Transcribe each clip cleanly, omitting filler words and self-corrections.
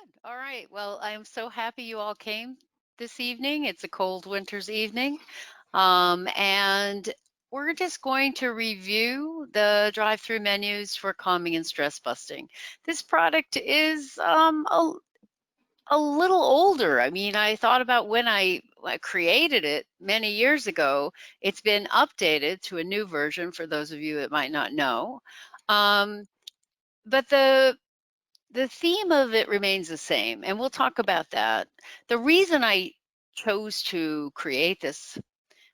Good. All right. Well, I'm so happy you all came this evening. It's a cold winter's evening. And we're just going to review the drive-through menus for calming and stress busting. This product is a little older. I mean, I thought about when I created it many years ago. It's been updated to a new version for those of you that might not know. Um, but the theme of it remains the same, and we'll talk about that. The reason I chose to create this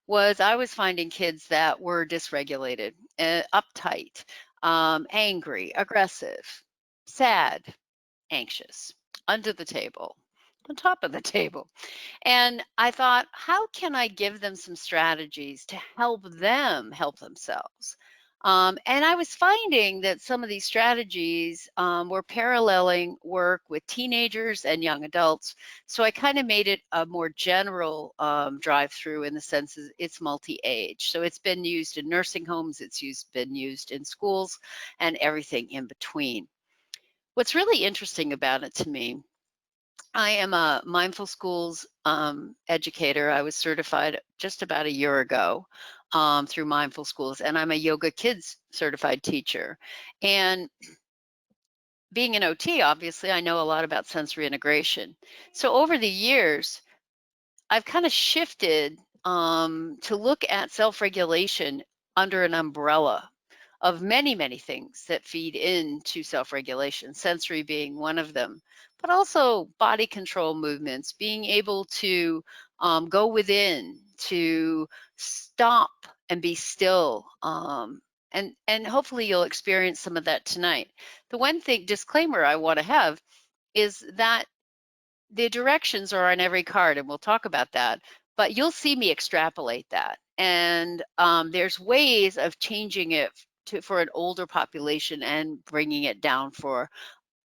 was I was finding kids that were dysregulated, uptight, angry, aggressive, sad, anxious, under the table, on top of the table. And I thought, how can I give them some strategies to help them help themselves? And I was finding that some of these strategies were paralleling work with teenagers and young adults. So I kind of made it a more general drive through in the sense that it's multi age. So it's been used in nursing homes, been used in schools, and everything in between. What's really interesting about it to me, I am a mindful schools educator. I was certified just about a year ago through Mindful Schools, and I'm a YogaKids certified teacher. And being an OT, obviously, I know a lot about sensory integration. So over the years, I've kind of shifted to look at self-regulation under an umbrella of many, many things that feed into self-regulation, sensory being one of them, but also body control movements, being able to go within, to stop and be still. And hopefully you'll experience some of that tonight. The one thing disclaimer I want to have is that the directions are on every card, and we'll talk about that, but you'll see me extrapolate that. And there's ways of changing it for an older population and bringing it down for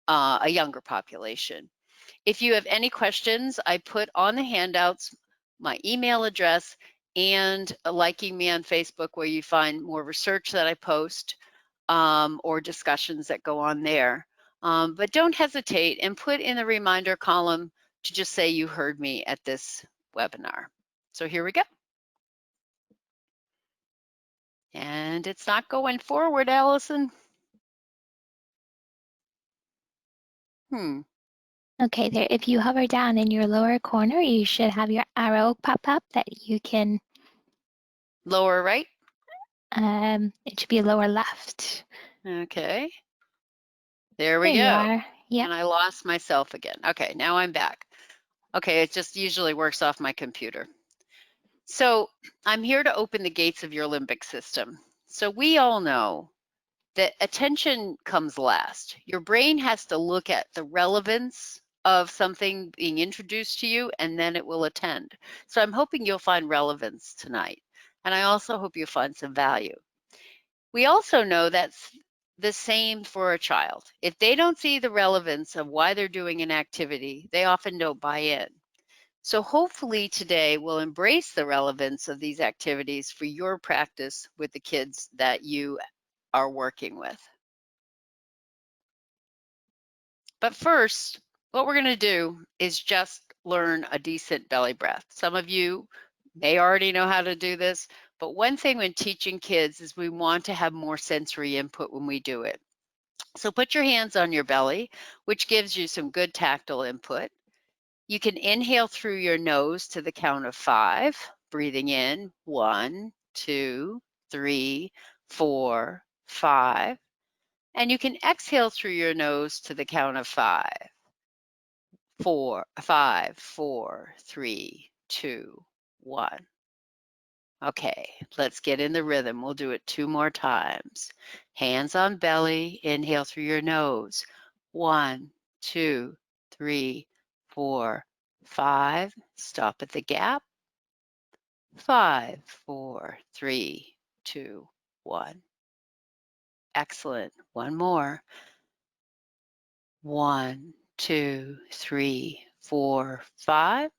a younger population. If you have any questions, I put on the handouts my email address and liking me on Facebook, where you find more research that I post or discussions that go on there. But don't hesitate and put in the reminder column to just say you heard me at this webinar. So here we go. And it's not going forward, Allison. Okay, there. If you hover down in your lower corner, you should have your arrow pop up that you can. Lower right? It should be lower left. Okay. There we There you go. are. Yep. And I lost myself again. Okay, now I'm back. Okay, it just usually works off my computer. So I'm here to open the gates of your limbic system. So we all know that attention comes last. Your brain has to look at the relevance of something being introduced to you, and then it will attend. So I'm hoping you'll find relevance tonight. And I also hope you'll find some value. We also know that's the same for a child. If they don't see the relevance of why they're doing an activity, they often don't buy in. So hopefully today we'll embrace the relevance of these activities for your practice with the kids that you are working with. But first, what we're going to do is just learn a decent belly breath. Some of you may already know how to do this, but one thing when teaching kids is we want to have more sensory input when we do it. So put your hands on your belly, which gives you some good tactile input. You can inhale through your nose to the count of 5, breathing in 1, 2, 3, 4, 5. And you can exhale through your nose to the count of 5. 4, 5, 4, 3, 2, 1. Okay, let's get in the rhythm. We'll do it 2 more times. Hands on belly, inhale through your nose. 1, 2, 3, 4, 5. Stop at the gap. 5, 4, 3, 2, 1. Excellent. One more. 1, 2, 3, 4, 5.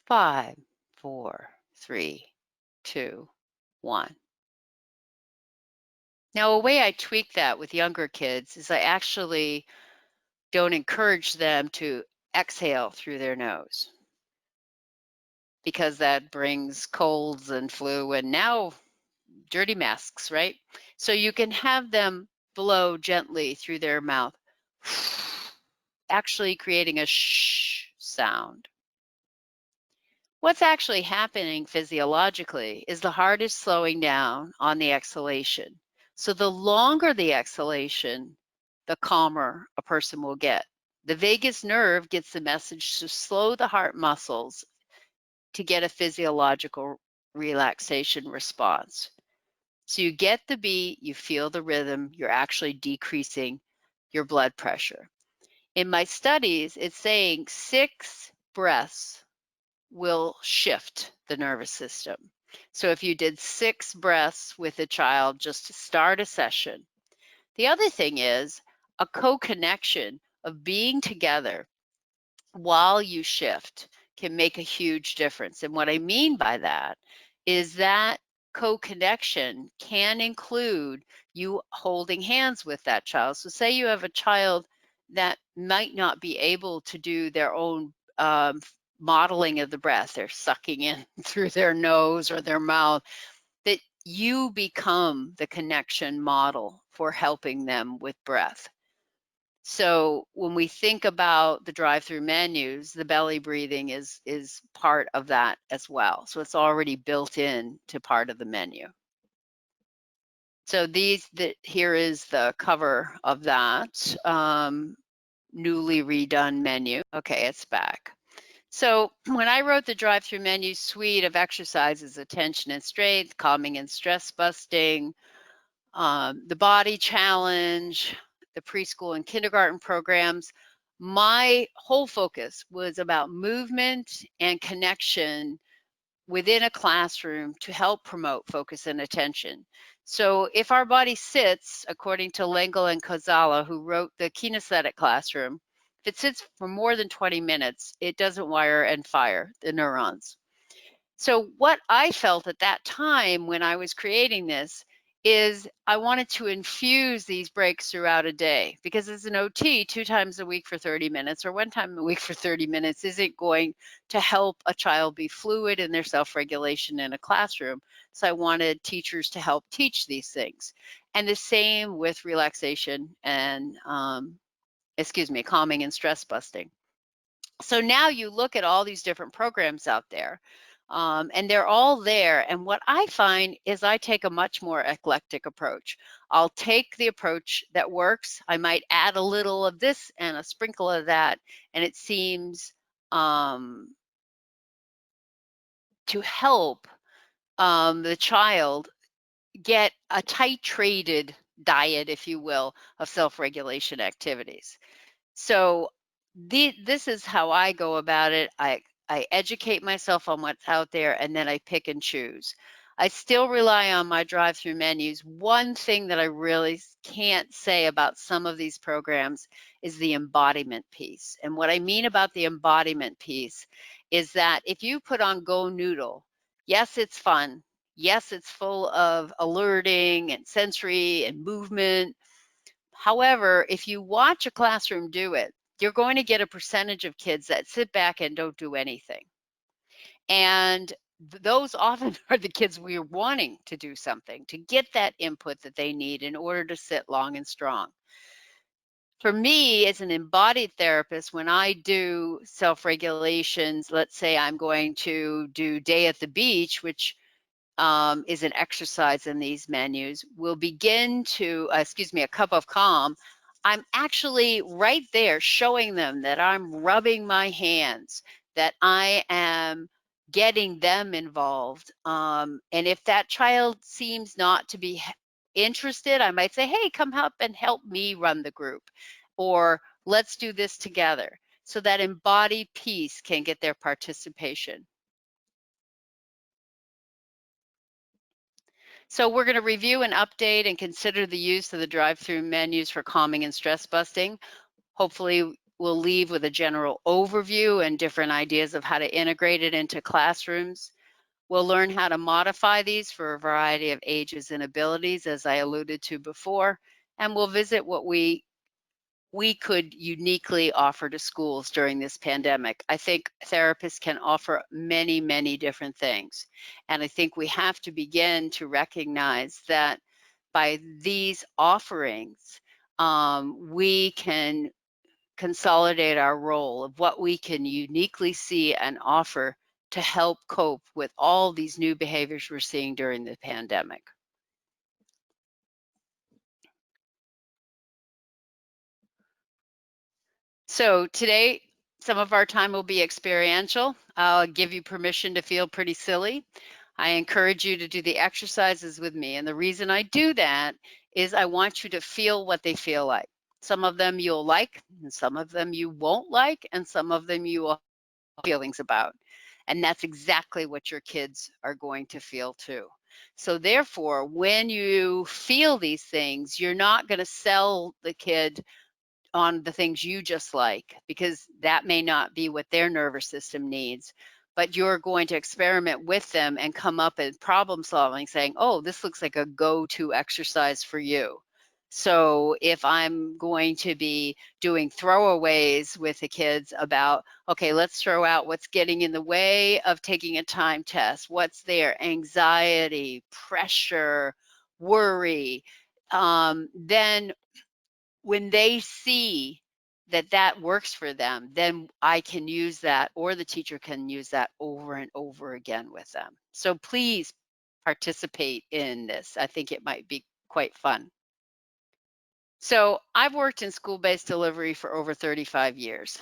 5, 4, 3, 2, 1. Now, a way I tweak that with younger kids is I actually don't encourage them to exhale through their nose, because that brings colds and flu and now dirty masks, right? So you can have them blow gently through their mouth, actually creating a shh sound. What's actually happening physiologically is the heart is slowing down on the exhalation. So the longer the exhalation, the calmer a person will get. The vagus nerve gets the message to slow the heart muscles to get a physiological relaxation response. So you get the beat, you feel the rhythm, you're actually decreasing your blood pressure. In my studies, it's saying 6 breaths will shift the nervous system. So if you did 6 breaths with a child just to start a session. The other thing is a co-connection of being together while you shift can make a huge difference. And what I mean by that is that co-connection can include you holding hands with that child. So say you have a child that might not be able to do their own modeling of the breath. They're sucking in through their nose or their mouth, that you become the connection model for helping them with breath. So when we think about the drive-through menus, the belly breathing is part of that as well. So it's already built in to part of the menu. So here is the cover of that newly redone menu. Okay, it's back. So when I wrote the drive-through menu suite of exercises, attention and strength, calming and stress busting, the body challenge, the preschool and kindergarten programs, my whole focus was about movement and connection within a classroom to help promote focus and attention. So if our body sits, according to Lengel and Kozala, who wrote the kinesthetic classroom, if it sits for more than 20 minutes, it doesn't wire and fire the neurons. So what I felt at that time when I was creating this is I wanted to infuse these breaks throughout a day, because as an OT, 2 times a week for 30 minutes or 1 time a week for 30 minutes isn't going to help a child be fluid in their self-regulation in a classroom. So I wanted teachers to help teach these things. And the same with relaxation and, calming and stress busting. So now you look at all these different programs out there, and they're all there. And what I find is I take a much more eclectic approach. I'll take the approach that works. I might add a little of this and a sprinkle of that, and it seems to help the child get a titrated diet, if you will, of self-regulation activities. So this is how I go about it. I educate myself on what's out there, and then I pick and choose. I still rely on my drive-through menus. One thing that I really can't say about some of these programs is the embodiment piece. And what I mean about the embodiment piece is that if you put on Go Noodle, yes, it's fun. Yes, it's full of alerting and sensory and movement. However, if you watch a classroom do it, you're going to get a percentage of kids that sit back and don't do anything. And those often are the kids we're wanting to do something, to get that input that they need in order to sit long and strong. For me, as an embodied therapist, when I do self-regulations, let's say I'm going to do Day at the Beach, which is an exercise in these menus, will begin to, a cup of calm. I'm actually right there showing them that I'm rubbing my hands, that I am getting them involved. And if that child seems not to be interested, I might say, hey, come up and help me run the group, or let's do this together, so that embodied piece can get their participation. So we're going to review and update and consider the use of the drive-through menus for calming and stress busting. Hopefully we'll leave with a general overview and different ideas of how to integrate it into classrooms. We'll learn how to modify these for a variety of ages and abilities, as I alluded to before, and we'll visit what we we could uniquely offer to schools during this pandemic. I think therapists can offer many, many different things. And I think we have to begin to recognize that by these offerings, we can consolidate our role of what we can uniquely see and offer to help cope with all these new behaviors we're seeing during the pandemic. So today, some of our time will be experiential. I'll give you permission to feel pretty silly. I encourage you to do the exercises with me. And the reason I do that is I want you to feel what they feel like. Some of them you'll like, and some of them you won't like, and some of them you will have feelings about. And that's exactly what your kids are going to feel too. So therefore, when you feel these things, you're not going to sell the kid on the things you just like, because that may not be what their nervous system needs. But you're going to experiment with them and come up with problem solving, saying, oh, this looks like a go-to exercise for you. So if I'm going to be doing throwaways with the kids about, okay, let's throw out what's getting in the way of taking a time test, what's their anxiety, pressure, worry, then when they see that that works for them, then I can use that, or the teacher can use that over and over again with them. So please participate in this. I think it might be quite fun. So I've worked in school-based delivery for over 35 years.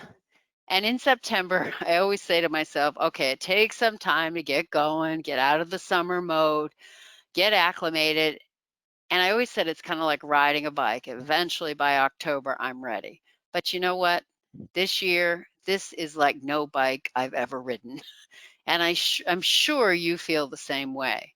And in September, I always say to myself, okay, it takes some time to get going, get out of the summer mode, get acclimated. And I always said it's kind of like riding a bike. Eventually by October, I'm ready. But you know what? This year, this is like no bike I've ever ridden. And I'm sure you feel the same way.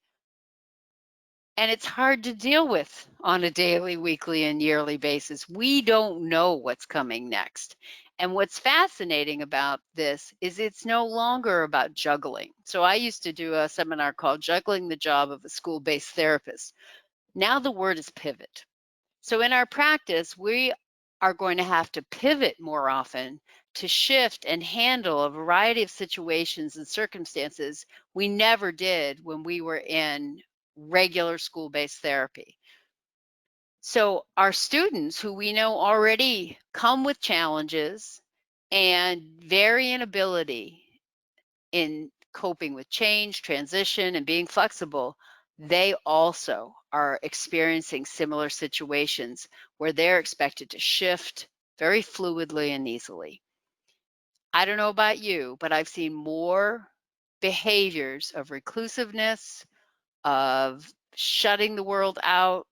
And it's hard to deal with on a daily, weekly, and yearly basis. We don't know what's coming next. And what's fascinating about this is it's no longer about juggling. So I used to do a seminar called Juggling the Job of a School-Based Therapist. Now the word is pivot. So in our practice, we are going to have to pivot more often to shift and handle a variety of situations and circumstances we never did when we were in regular school-based therapy. So our students, who we know already come with challenges and varying ability in coping with change, transition, and being flexible, they also are experiencing similar situations where they're expected to shift very fluidly and easily. I don't know about you, but I've seen more behaviors of reclusiveness, of shutting the world out,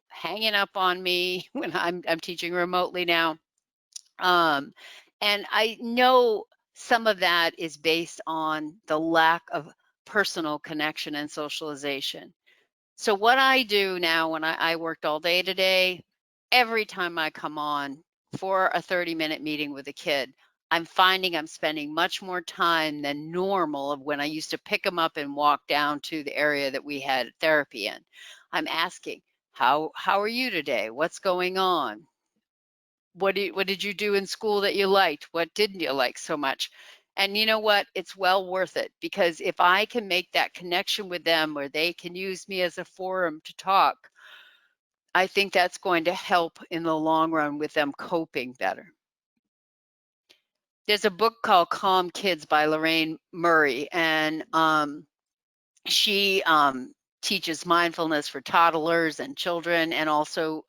hanging up on me when I'm teaching remotely now. And I know some of that is based on the lack of personal connection and socialization. So what I do now when I worked all day today, every time I come on for a 30-minute meeting with a kid, I'm finding I'm spending much more time than normal of when I used to pick them up and walk down to the area that we had therapy in. I'm asking, how are you today? What's going on? What did you do in school that you liked? What didn't you like so much? And you know what? It's well worth it, because if I can make that connection with them, or they can use me as a forum to talk, I think that's going to help in the long run with them coping better. There's a book called Calm Kids by Lorraine Murray, and she teaches mindfulness for toddlers and children, and also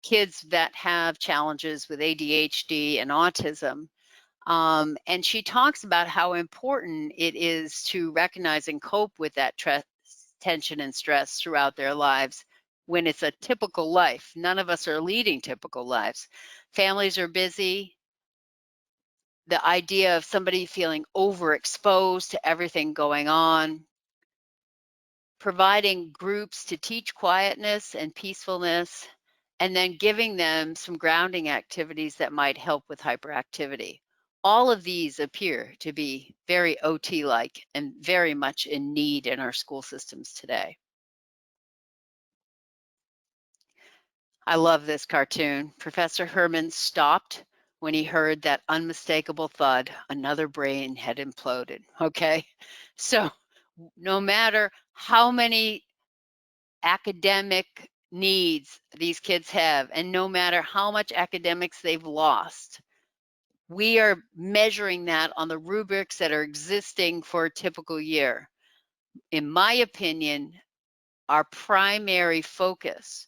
kids that have challenges with ADHD and autism. And she talks about how important it is to recognize and cope with that tension and stress throughout their lives when it's a typical life. None of us are leading typical lives. Families are busy. The idea of somebody feeling overexposed to everything going on, providing groups to teach quietness and peacefulness, and then giving them some grounding activities that might help with hyperactivity. All of these appear to be very OT-like and very much in need in our school systems today. I love this cartoon. Professor Herman stopped when he heard that unmistakable thud. Another brain had imploded. Okay. So no matter how many academic needs these kids have, and no matter how much academics they've lost, we are measuring that on the rubrics that are existing for a typical year. In my opinion, our primary focus,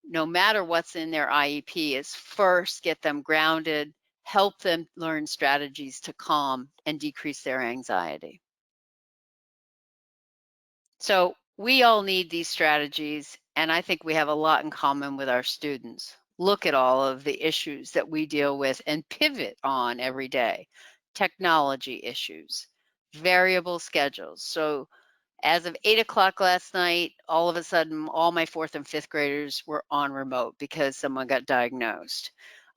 no matter what's in their IEP, is first get them grounded, help them learn strategies to calm and decrease their anxiety. So we all need these strategies, and I think we have a lot in common with our students. Look at all of the issues that we deal with and pivot on every day. Technology issues, variable schedules. So as of 8 o'clock last night, all of a sudden, all my 4th and 5th graders were on remote because someone got diagnosed.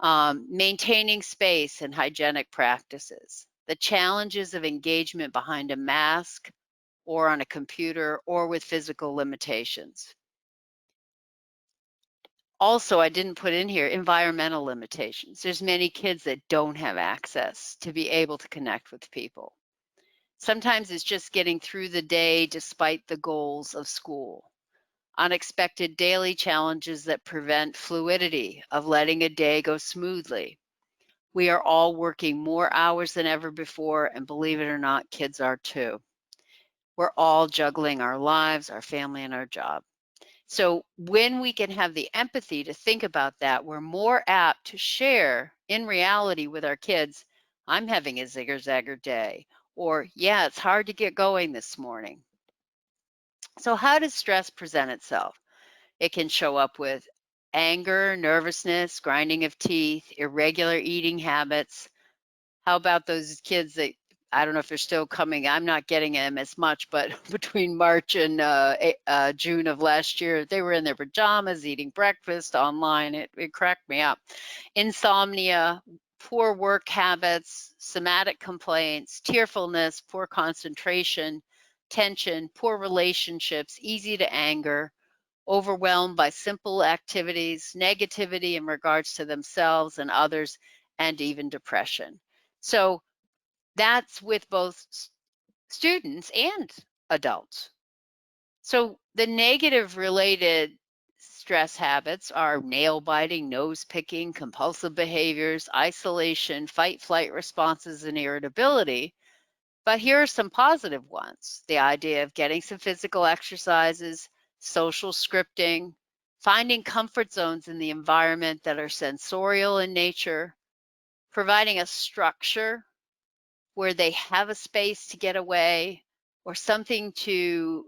Maintaining space and hygienic practices. The challenges of engagement behind a mask or on a computer or with physical limitations. Also, I didn't put in here environmental limitations. There's many kids that don't have access to be able to connect with people. Sometimes it's just getting through the day despite the goals of school. Unexpected daily challenges that prevent fluidity of letting a day go smoothly. We are all working more hours than ever before, and believe it or not, kids are too. We're all juggling our lives, our family, and our job. So when we can have the empathy to think about that, we're more apt to share in reality with our kids, I'm having a zigger-zagger day, or yeah, it's hard to get going this morning. So how does stress present itself? It can show up with anger, nervousness, grinding of teeth, irregular eating habits. How about those kids that, I don't know if they're still coming, I'm not getting them as much, but between March and June of last year, they were in their pajamas, eating breakfast online. It cracked me up. Insomnia, poor work habits, somatic complaints, tearfulness, poor concentration, tension, poor relationships, easy to anger, overwhelmed by simple activities, negativity in regards to themselves and others, and even depression. So that's with both students and adults. So the negative related stress habits are nail biting, nose picking, compulsive behaviors, isolation, fight flight responses, and irritability. But here are some positive ones. The idea of getting some physical exercises, social scripting, finding comfort zones in the environment that are sensorial in nature, providing a structure where they have a space to get away or something to,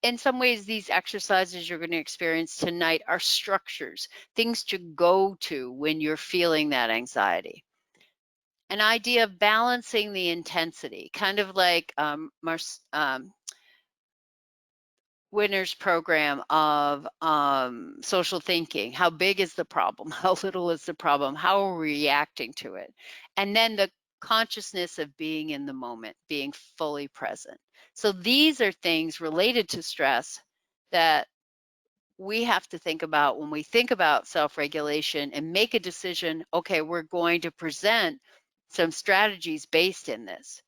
in some ways, these exercises you're going to experience tonight are structures, things to go to when you're feeling that anxiety. An idea of balancing the intensity, kind of like Winner's program of social thinking. How big is the problem? How little is the problem? How are we reacting to it? And then the consciousness of being in the moment, being fully present. So these are things related to stress that we have to think about when we think about self-regulation and make a decision, okay, we're going to present some strategies based in this.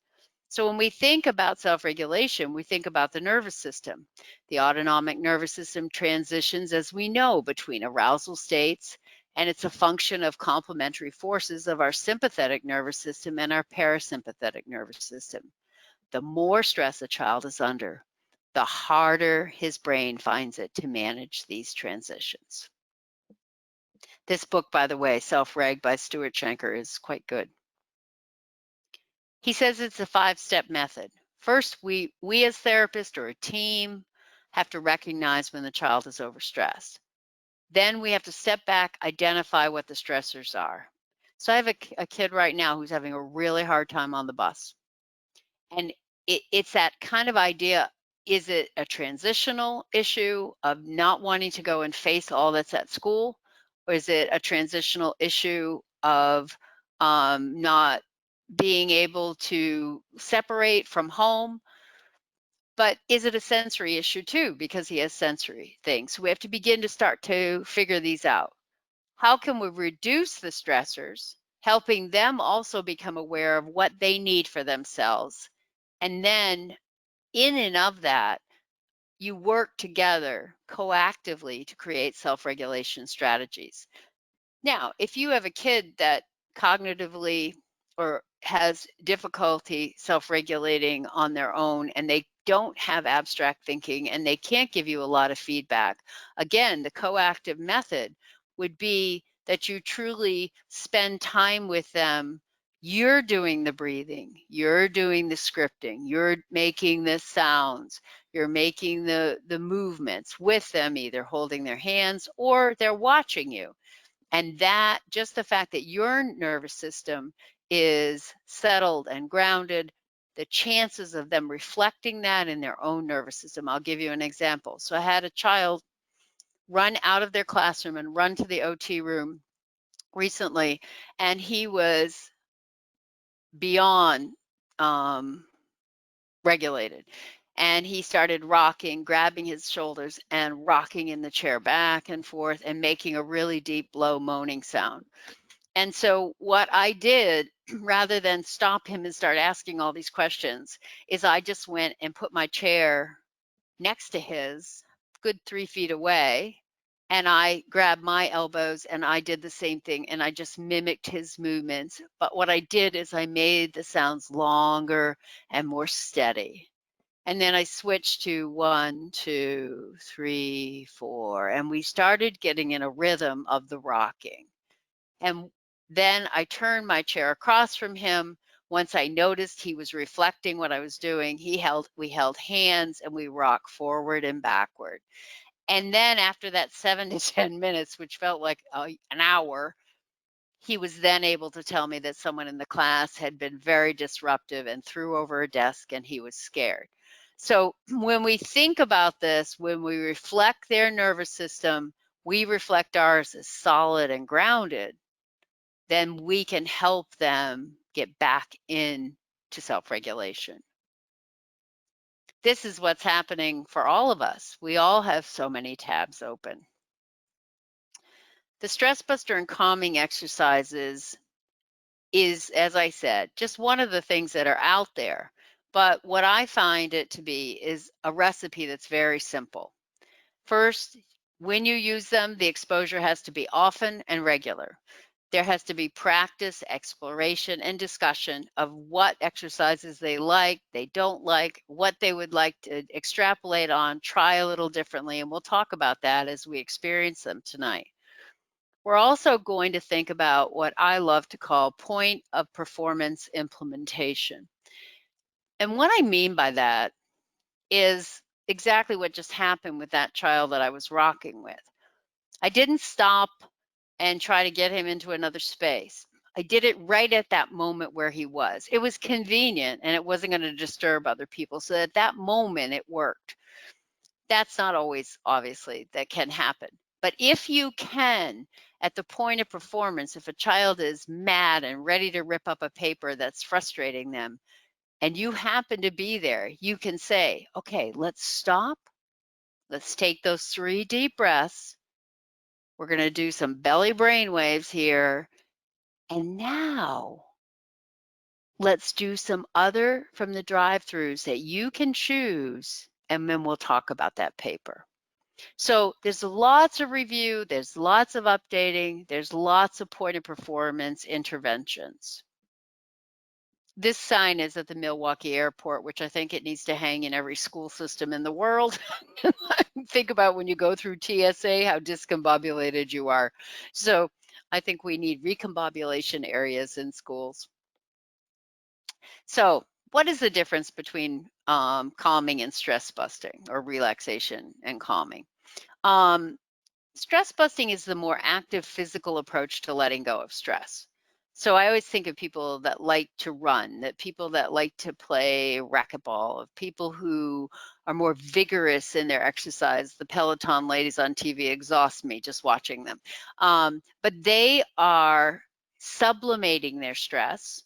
So when we think about self-regulation, we think about the nervous system. The autonomic nervous system transitions, as we know, between arousal states, and it's a function of complementary forces of our sympathetic nervous system and our parasympathetic nervous system. The more stress a child is under, the harder his brain finds it to manage these transitions. This book, by the way, Self-Reg by Stuart Shanker, is quite good. He says it's a 5-step method. First, we as therapists or a team have to recognize when the child is overstressed. Then we have to step back, identify what the stressors are. So I have a kid right now who's having a really hard time on the bus. And it's that kind of idea, is it a transitional issue of not wanting to go and face all that's at school? Or is it a transitional issue of not being able to separate from home? But is it a sensory issue too? Because he has sensory things. So we have to begin to start to figure these out. How can we reduce the stressors, helping them also become aware of what they need for themselves? And then in and of that, you work together coactively to create self-regulation strategies. Now, if you have a kid that cognitively or has difficulty self-regulating on their own and they don't have abstract thinking and they can't give you a lot of feedback, again, the coactive method would be that you truly spend time with them. You're doing the breathing, you're doing the scripting, you're making the sounds, you're making the movements with them, either holding their hands or they're watching you. And that, just the fact that your nervous system is settled and grounded, the chances of them reflecting that in their own nervous system. I'll give you an example. So I had a child run out of their classroom and run to the OT room recently, and he was beyond regulated. And he started rocking, grabbing his shoulders and rocking in the chair back and forth and making a really deep, low moaning sound. And so what I did, rather than stop him and start asking all these questions, is I just went and put my chair next to his, good 3 feet away, and I grabbed my elbows and I did the same thing and I just mimicked his movements. But what I did is I made the sounds longer and more steady. And then I switched to 1, 2, 3, 4, and we started getting in a rhythm of the rocking. And then I turned my chair across from him. Once I noticed he was reflecting what I was doing, we held hands and we rocked forward and backward. And then after that 7 to 10 minutes, which felt like an hour, he was then able to tell me that someone in the class had been very disruptive and threw over a desk and he was scared. So when we think about this, when we reflect their nervous system, we reflect ours as solid and grounded, then we can help them get back in to self-regulation. This is what's happening for all of us. We all have so many tabs open. The stress buster and calming exercises is, as I said, just one of the things that are out there. But what I find it to be is a recipe that's very simple. First, when you use them, the exposure has to be often and regular. There has to be practice, exploration, and discussion of what exercises they don't like, what they would like to extrapolate on, try a little differently, and we'll talk about that as we experience them tonight. We're also going to think about what I love to call point of performance implementation. And what I mean by that is exactly what just happened with that child that I was rocking with. I didn't stop and try to get him into another space. I did it right at that moment where he was. It was convenient and it wasn't going to disturb other people. So at that moment, it worked. That's not always, obviously, that can happen. But if you can, at the point of performance, if a child is mad and ready to rip up a paper that's frustrating them, and you happen to be there, you can say, okay, let's stop. Let's take those 3 deep breaths. We're going to do some belly brainwaves here. And now let's do some other from the drive-throughs that you can choose, and then we'll talk about that paper. So there's lots of review, there's lots of updating, there's lots of point of performance interventions. This sign is at the Milwaukee airport, which I think it needs to hang in every school system in the world. Think about when you go through TSA, how discombobulated you are. So I think we need recombobulation areas in schools. So what is the difference between calming and stress busting, or relaxation and calming? Stress busting is the more active physical approach to letting go of stress. So I always think of people that like to run, that people that like to play racquetball, of people who are more vigorous in their exercise. The Peloton ladies on TV exhaust me just watching them. But they are sublimating their stress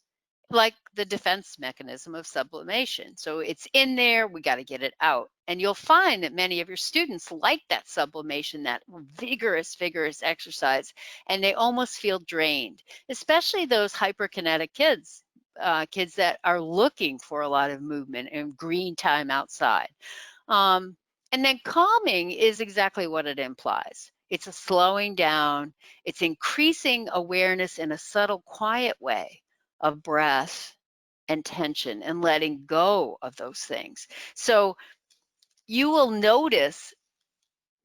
like the defense mechanism of sublimation. So it's in there, we got to get it out. And you'll find that many of your students like that sublimation, that vigorous exercise, and they almost feel drained, especially those hyperkinetic kids, kids that are looking for a lot of movement and green time outside. Um, and then calming is exactly what it implies. It's a slowing down, it's increasing awareness in a subtle, quiet way of breath and tension and letting go of those things. So you will notice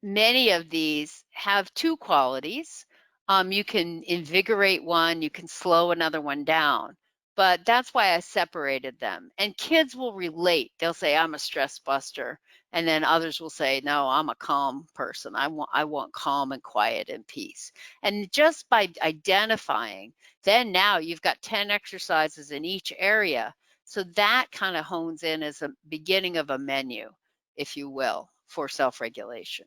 many of these have two qualities. You can invigorate one, you can slow another one down. But that's why I separated them. And kids will relate. They'll say, I'm a stress buster. And then others will say, no, I'm a calm person. I want calm and quiet and peace. And just by identifying, then now you've got 10 exercises in each area. So that kind of hones in as a beginning of a menu, if you will, for self-regulation.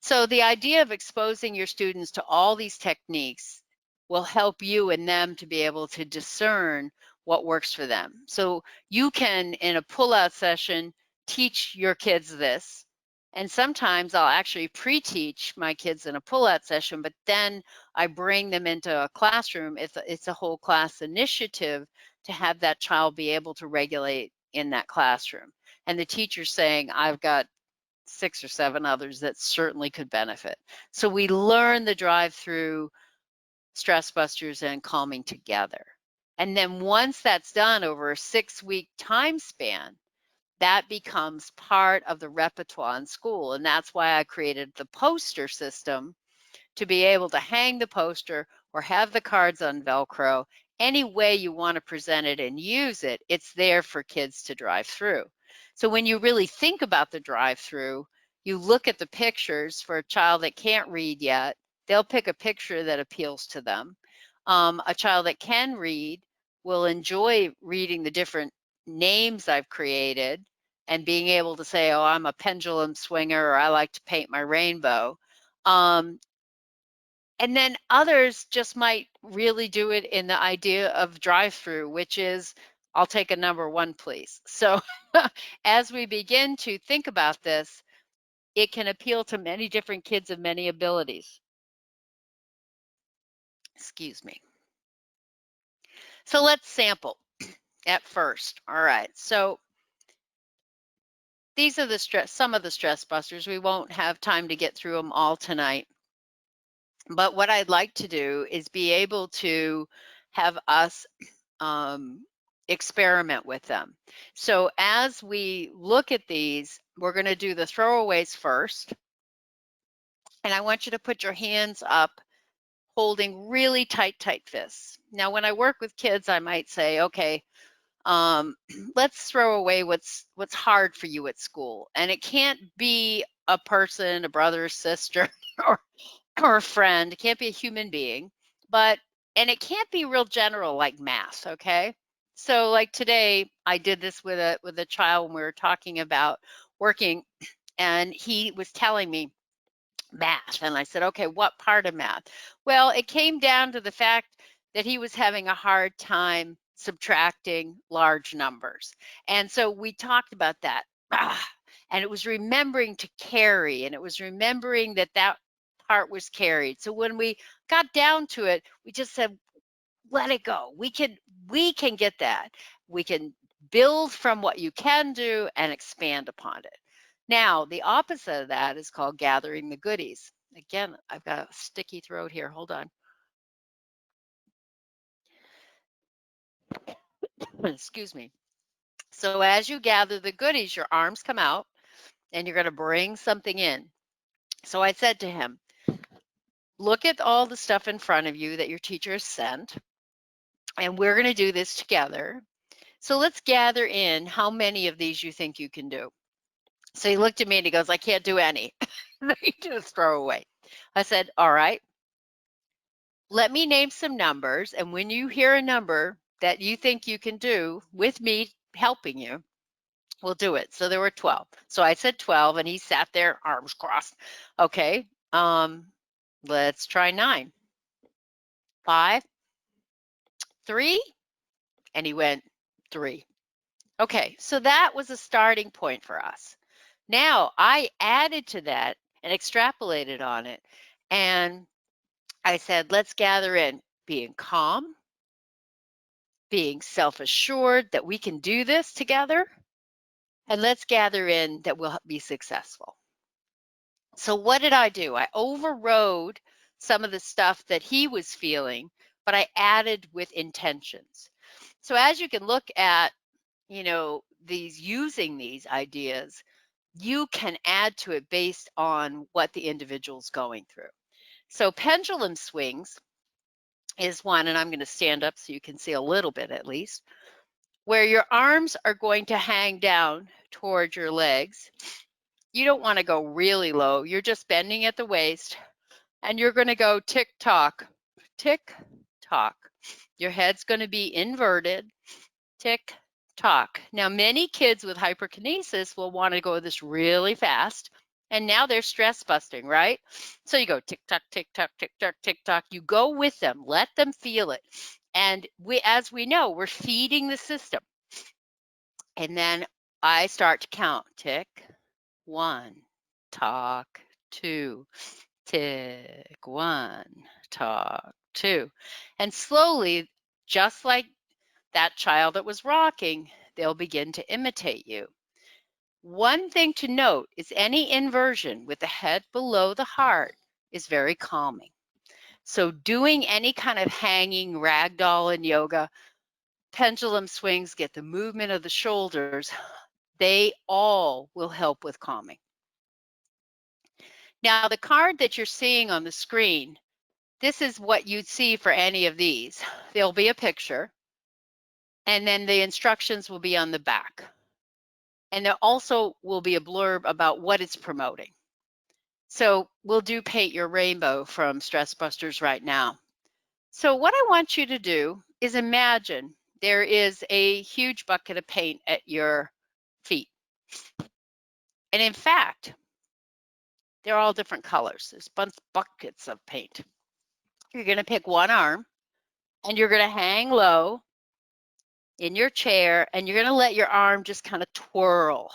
So the idea of exposing your students to all these techniques will help you and them to be able to discern what works for them. So you can, in a pull-out session, teach your kids this. And sometimes I'll actually pre-teach my kids in a pull-out session, but then I bring them into a classroom. It's a whole class initiative to have that child be able to regulate in that classroom. And the teacher's saying, I've got 6 or 7 others that certainly could benefit. So we learn the drive-through, stress busters, and calming together. And then once that's done over a 6-week time span, that becomes part of the repertoire in school. And that's why I created the poster system, to be able to hang the poster or have the cards on Velcro. Any way you want to present it and use it, it's there for kids to drive through. So when you really think about the drive through, you look at the pictures. For a child that can't read yet, they'll pick a picture that appeals to them. A child that can read will enjoy reading the different names I've created and being able to say, oh, I'm a pendulum swinger, or I like to paint my rainbow. And then others just might really do it in the idea of drive-through, which is, I'll take a number 1, please. So as we begin to think about this, it can appeal to many different kids of many abilities. Excuse me. So let's sample at first. All right. So these are some of the stress busters. We won't have time to get through them all tonight. But what I'd like to do is be able to have us experiment with them. So as we look at these, we're going to do the throwaways first. And I want you to put your hands up, holding really tight fists. Now, when I work with kids, I might say, okay, let's throw away what's hard for you at school. And it can't be a person, a brother, sister, or a friend. It can't be a human being, and it can't be real general like math, okay? So like today, I did this with a child when we were talking about working, and he was telling me math, and I said, okay, what part of math? Well, it came down to the fact that he was having a hard time subtracting large numbers. And so we talked about that. And it was remembering to carry, and it was remembering that part was carried. So when we got down to it, we just said, let it go. We can get that. We can build from what you can do and expand upon it. Now, the opposite of that is called gathering the goodies. Again, I've got a sticky throat here. Hold on. Excuse me. So as you gather the goodies, your arms come out and you're going to bring something in. So I said to him, look at all the stuff in front of you that your teacher has sent, and we're going to do this together. So let's gather in how many of these you think you can do. So he looked at me and he goes, I can't do any. They just throw away. I said, all right, let me name some numbers. And when you hear a number that you think you can do with me helping you, we'll do it. So there were 12. So I said 12 and he sat there, arms crossed. Okay, let's try 9. 5, 3, And he went 3. Okay, so that was a starting point for us. Now I added to that and extrapolated on it. And I said, let's gather in being calm, being self-assured that we can do this together, and let's gather in that we'll be successful. So what did I do? I overrode some of the stuff that he was feeling, but I added with intentions. So as you can look at, using these ideas, you can add to it based on what the individual's going through. So pendulum swings is one, and I'm going to stand up so you can see a little bit at least, where your arms are going to hang down towards your legs. You don't want to go really low. You're just bending at the waist, and you're going to go tick-tock, tick-tock. Your head's going to be inverted, tick-tock. Now, many kids with hyperkinesis will want to go this really fast, and now they're stress busting, right? So you go tick-tock, tick-tock, tick-tock, tick-tock. You go with them. Let them feel it. And as we know, we're feeding the system. And then I start to count. Tick, 1, talk, 2, tick, 1, talk, 2. And slowly, just like that child that was rocking, they'll begin to imitate you. One thing to note is any inversion with the head below the heart is very calming. So doing any kind of hanging ragdoll in yoga, pendulum swings, get the movement of the shoulders, they all will help with calming. Now, the card that you're seeing on the screen, this is what you'd see for any of these. There'll be a picture, and then the instructions will be on the back. And there also will be a blurb about what it's promoting. So we'll do Paint Your Rainbow from Stress Busters right now. So what I want you to do is imagine there is a huge bucket of paint at your feet. And in fact, they're all different colors. There's buckets of paint. You're going to pick one arm, and you're going to hang low in your chair, and you're going to let your arm just kind of twirl.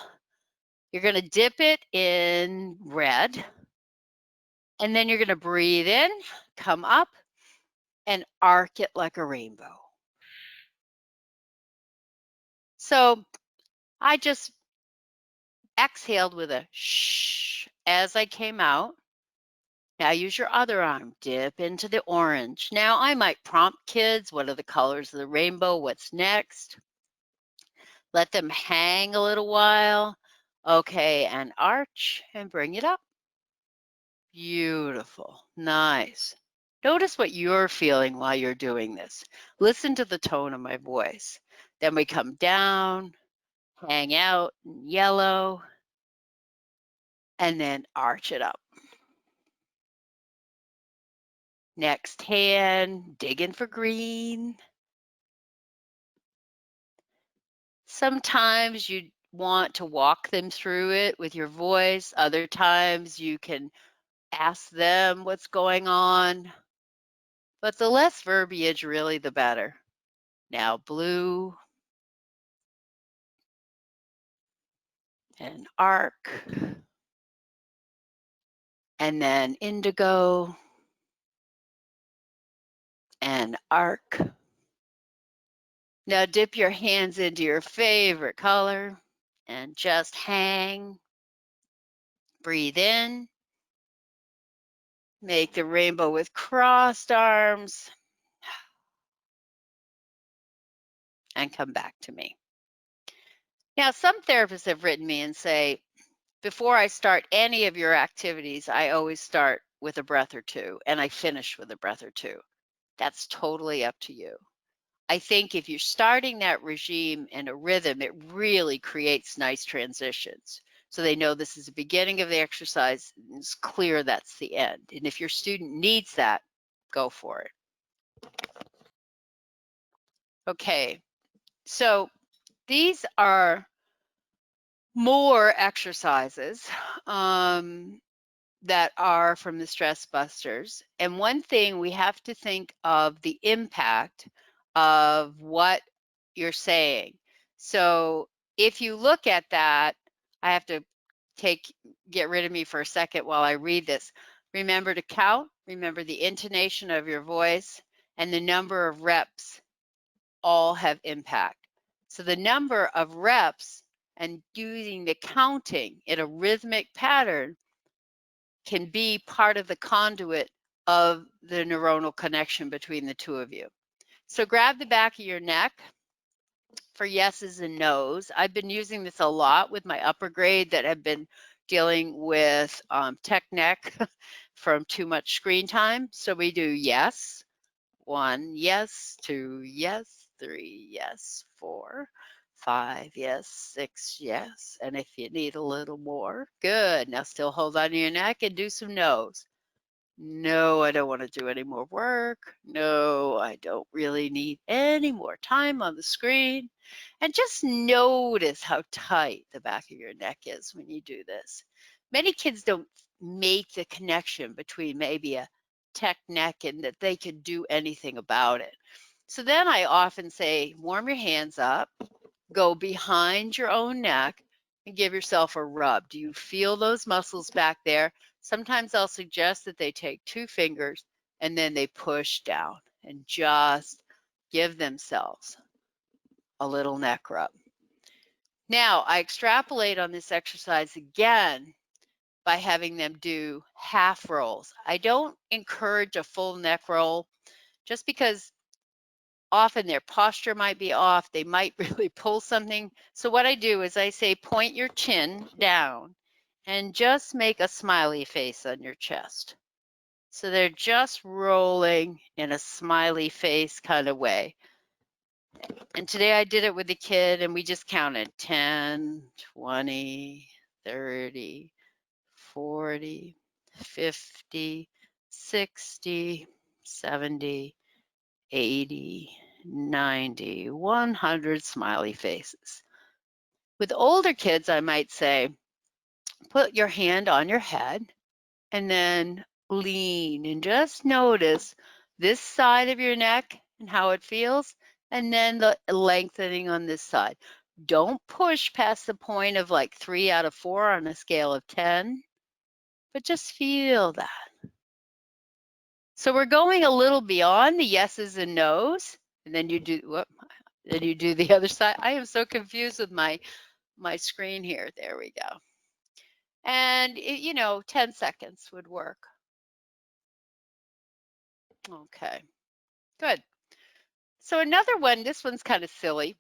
You're going to dip it in red, and then you're going to breathe in, come up, and arc it like a rainbow. So I just exhaled with a shh as I came out. Now use your other arm, dip into the orange. Now I might prompt kids, what are the colors of the rainbow? What's next? Let them hang a little while. Okay, and arch and bring it up. Beautiful, nice. Notice what you're feeling while you're doing this. Listen to the tone of my voice. Then we come down, hang out in yellow, and then arch it up. Next hand, digging for green. Sometimes you want to walk them through it with your voice. Other times you can ask them what's going on. But the less verbiage, really, the better. Now blue and arc, and then indigo and arc. Now dip your hands into your favorite color and just hang. Breathe in. Make the rainbow with crossed arms. And come back to me. Now, some therapists have written me and say, before I start any of your activities, I always start with a breath or two, and I finish with a breath or two. That's totally up to you. I think if you're starting that regime in a rhythm, it really creates nice transitions. So they know this is the beginning of the exercise, and it's clear that's the end. And if your student needs that, go for it. Okay, so these are more exercises that are from the Stress Busters. And one thing we have to think of the impact of what you're saying. So if you look at that, I have to get rid of me for a second while I read this. Remember to count, remember the intonation of your voice, and the number of reps all have impact. So the number of reps and using the counting in a rhythmic pattern can be part of the conduit of the neuronal connection between the two of you. So grab the back of your neck for yeses and nos. I've been using this a lot with my upper grade that have been dealing with tech neck from too much screen time. So we do yes, 1, yes, 2, yes, 3, yes, 4, 5, yes, 6, yes. And if you need a little more, good. Now still hold on to your neck and do some no's. No, I don't want to do any more work. No, I don't really need any more time on the screen. And just notice how tight the back of your neck is when you do this. Many kids don't make the connection between maybe a tech neck and that they could do anything about it. So then I often say, warm your hands up, go behind your own neck and give yourself a rub. Do you feel those muscles back there? Sometimes I'll suggest that they take 2 fingers and then they push down and just give themselves a little neck rub. Now, I extrapolate on this exercise again by having them do half rolls. I don't encourage a full neck roll just because often their posture might be off. They might really pull something. So what I do is I say, point your chin down and just make a smiley face on your chest. So they're just rolling in a smiley face kind of way. And today I did it with the kid and we just counted 10, 20, 30, 40, 50, 60, 70, 80, 90, 100 smiley faces. With older kids, I might say, put your hand on your head and then lean and just notice this side of your neck and how it feels, and then the lengthening on this side. Don't push past the point of like 3 out of 4 on a scale of 10, but just feel that. So we're going a little beyond the yeses and nos, and then you do the other side. I am so confused with my screen here. There we go. And 10 seconds would work. Okay, good. So another one, this one's kind of silly,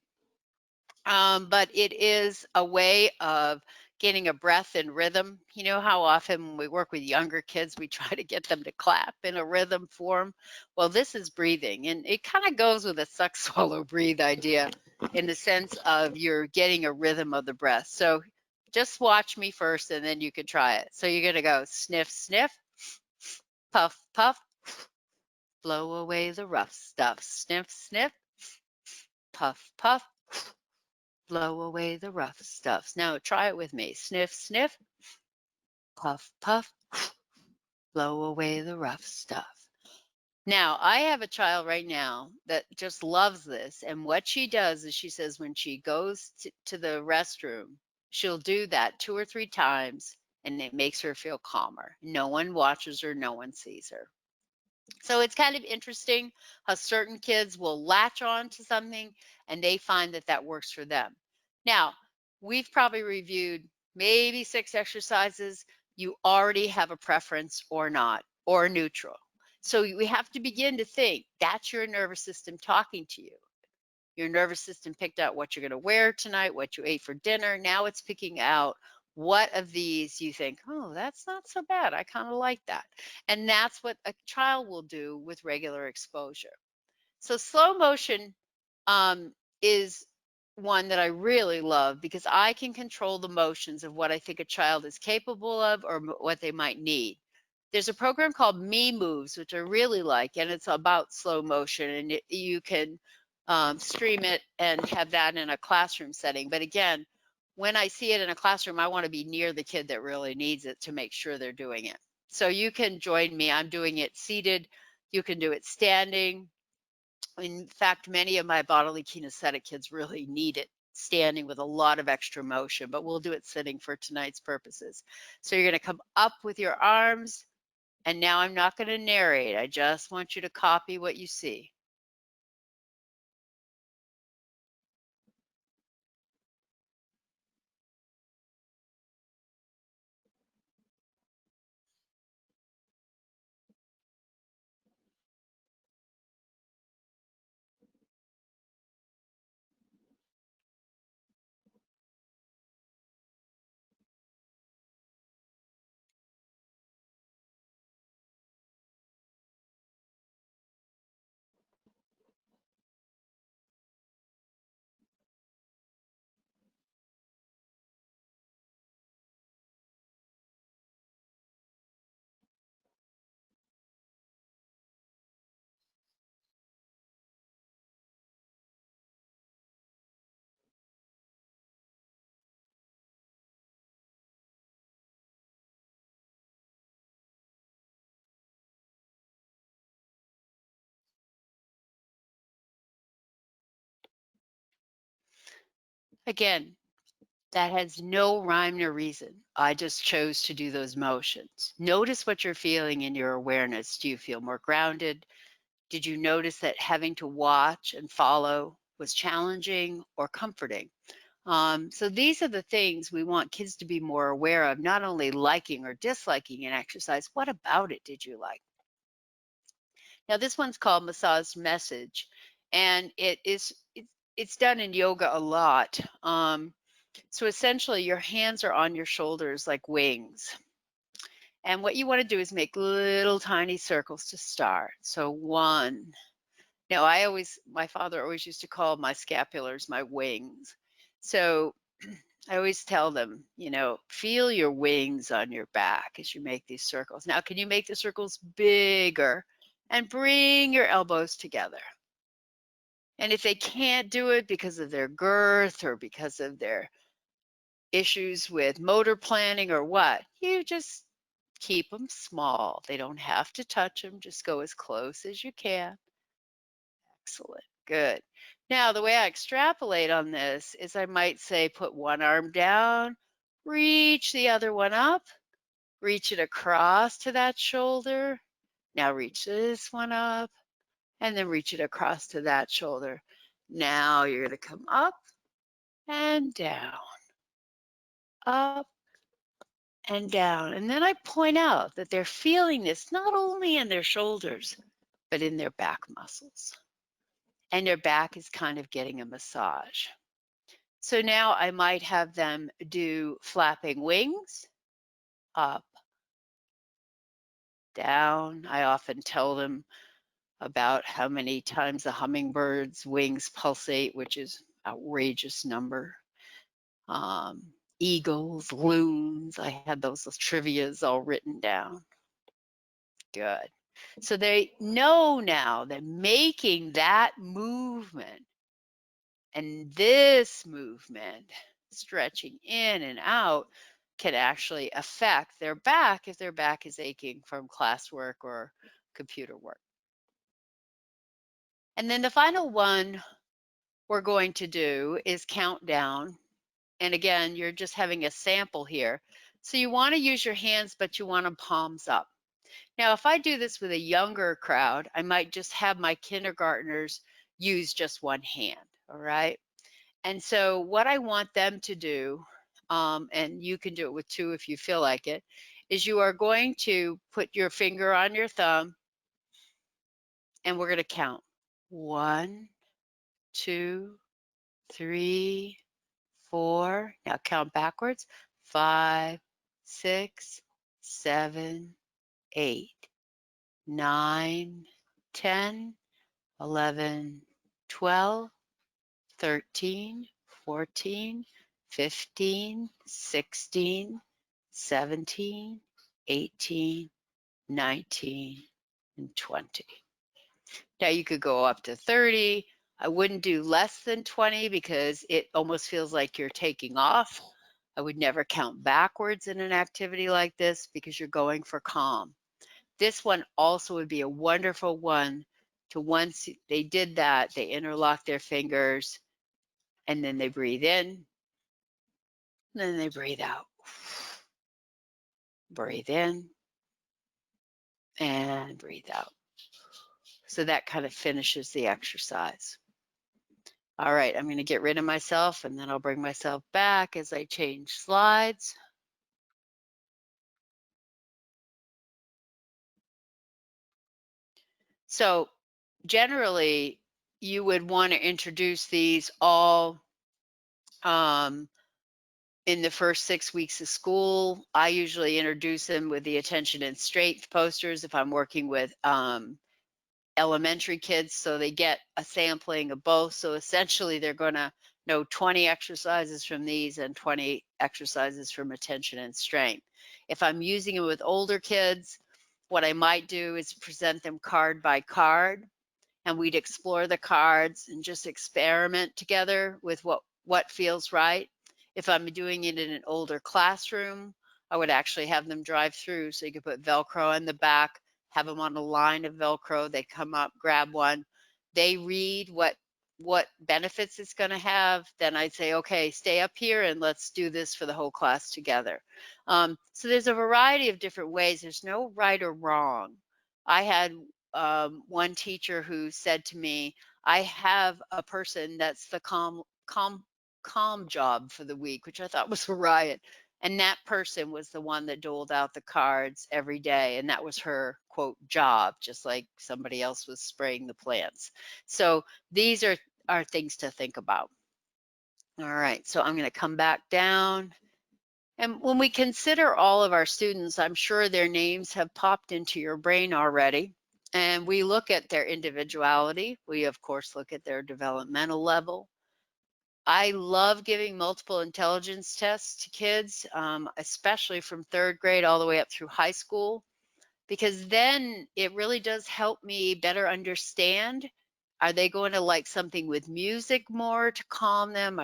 but it is a way of getting a breath and rhythm. You know how often when we work with younger kids, we try to get them to clap in a rhythm form? Well, this is breathing, and it kind of goes with a suck, swallow, breathe idea in the sense of you're getting a rhythm of the breath. So just watch me first, and then you can try it. So you're going to go sniff, sniff, puff, puff, blow away the rough stuff. Sniff, sniff, puff, puff, blow away the rough stuff. Now try it with me. Sniff, sniff, puff, puff, blow away the rough stuff. Now, I have a child right now that just loves this. And what she does is she says when she goes to the restroom, she'll do that 2 or 3 times and it makes her feel calmer. No one watches her, no one sees her. So it's kind of interesting how certain kids will latch on to something and they find that that works for them. Now, we've probably reviewed maybe 6 exercises. You already have a preference or not, or neutral. So we have to begin to think that's your nervous system talking to you. Your nervous system picked out what you're going to wear tonight, what you ate for dinner. Now it's picking out what of these you think, oh, that's not so bad. I kind of like that. And that's what a child will do with regular exposure. So slow motion is one that I really love because I can control the motions of what I think a child is capable of or what they might need. There's a program called Me Moves, which I really like, and it's about slow motion, and you can stream it and have that in a classroom setting. But again, when I see it in a classroom, I want to be near the kid that really needs it to make sure they're doing it. So you can join me. I'm doing it seated. You can do it standing. In fact, many of my bodily kinesthetic kids really need it standing with a lot of extra motion, but we'll do it sitting for tonight's purposes. So you're going to come up with your arms, and now I'm not going to narrate. I just want you to copy what you see. Again, that has no rhyme nor reason. I just chose to do those motions. Notice what you're feeling in your awareness. Do you feel more grounded? Did you notice that having to watch and follow was challenging or comforting? So these are the things we want kids to be more aware of, not only liking or disliking an exercise, what about it did you like? Now this one's called Massage Message, and it's done in yoga a lot. So essentially your hands are on your shoulders like wings. And what you want to do is make little tiny circles to start. So one. Now my father always used to call my scapulars my wings. So I always tell them, feel your wings on your back as you make these circles. Now, can you make the circles bigger and bring your elbows together? And if they can't do it because of their girth or because of their issues with motor planning or what, you just keep them small. They don't have to touch them. Just go as close as you can. Excellent. Good. Now, the way I extrapolate on this is I might say put one arm down, reach the other one up, reach it across to that shoulder. Now reach this one up and then reach it across to that shoulder. Now you're going to come up and down, up and down. And then I point out that they're feeling this not only in their shoulders, but in their back muscles. And their back is kind of getting a massage. So now I might have them do flapping wings, up, down. I often tell them about how many times a hummingbird's wings pulsate, which is outrageous number. Eagles, loons, I had those trivias all written down. Good. So they know now that making that movement and this movement, stretching in and out, can actually affect their back if their back is aching from classwork or computer work. And then the final one we're going to do is count down. And again, you're just having a sample here. So you want to use your hands, but you want them palms up. Now, if I do this with a younger crowd, I might just have my kindergartners use just one hand, all right? And so what I want them to do, and you can do it with two if you feel like it, is you are going to put your finger on your thumb and we're going to count 1, 2, 3, 4. Now count backwards. 5, 6, 7, 8, 9, 10, 11, 12, 13, 14, 15, 16, 17, 18, 19, and 20. Now you could go up to 30. I wouldn't do less than 20 because it almost feels like you're taking off. I would never count backwards in an activity like this because you're going for calm. This one also would be a wonderful one to once they did that, they interlock their fingers, and then they breathe in, and then they breathe out. Breathe in and breathe out. So that kind of finishes the exercise. All right, I'm going to get rid of myself, and then I'll bring myself back as I change slides. So generally, you would want to introduce these all in the first 6 weeks of school. I usually introduce them with the attention and strength posters if I'm working with elementary kids, so they get a sampling of both. So essentially, they're going to know 20 exercises from these and 20 exercises from attention and strength. If I'm using it with older kids, what I might do is present them card by card, and we'd explore the cards and just experiment together with what feels right. If I'm doing it in an older classroom, I would actually have them drive through, so you could put Velcro in the back, have them on a line of Velcro. They come up, grab one. They read what benefits it's going to have. Then I'd say, okay, stay up here and let's do this for the whole class together. So there's a variety of different ways. There's no right or wrong. I had one teacher who said to me, I have a person that's the calm job for the week, which I thought was a riot. And that person was the one that doled out the cards every day. And that was her, quote, job, just like somebody else was spraying the plants. So these are things to think about. All right, so I'm going to come back down. And when we consider all of our students, I'm sure their names have popped into your brain already. And we look at their individuality. We, of course, look at their developmental level. I love giving multiple intelligence tests to kids, especially from 3rd grade all the way up through high school, because then it really does help me better understand. Are they going to like something with music more to calm them?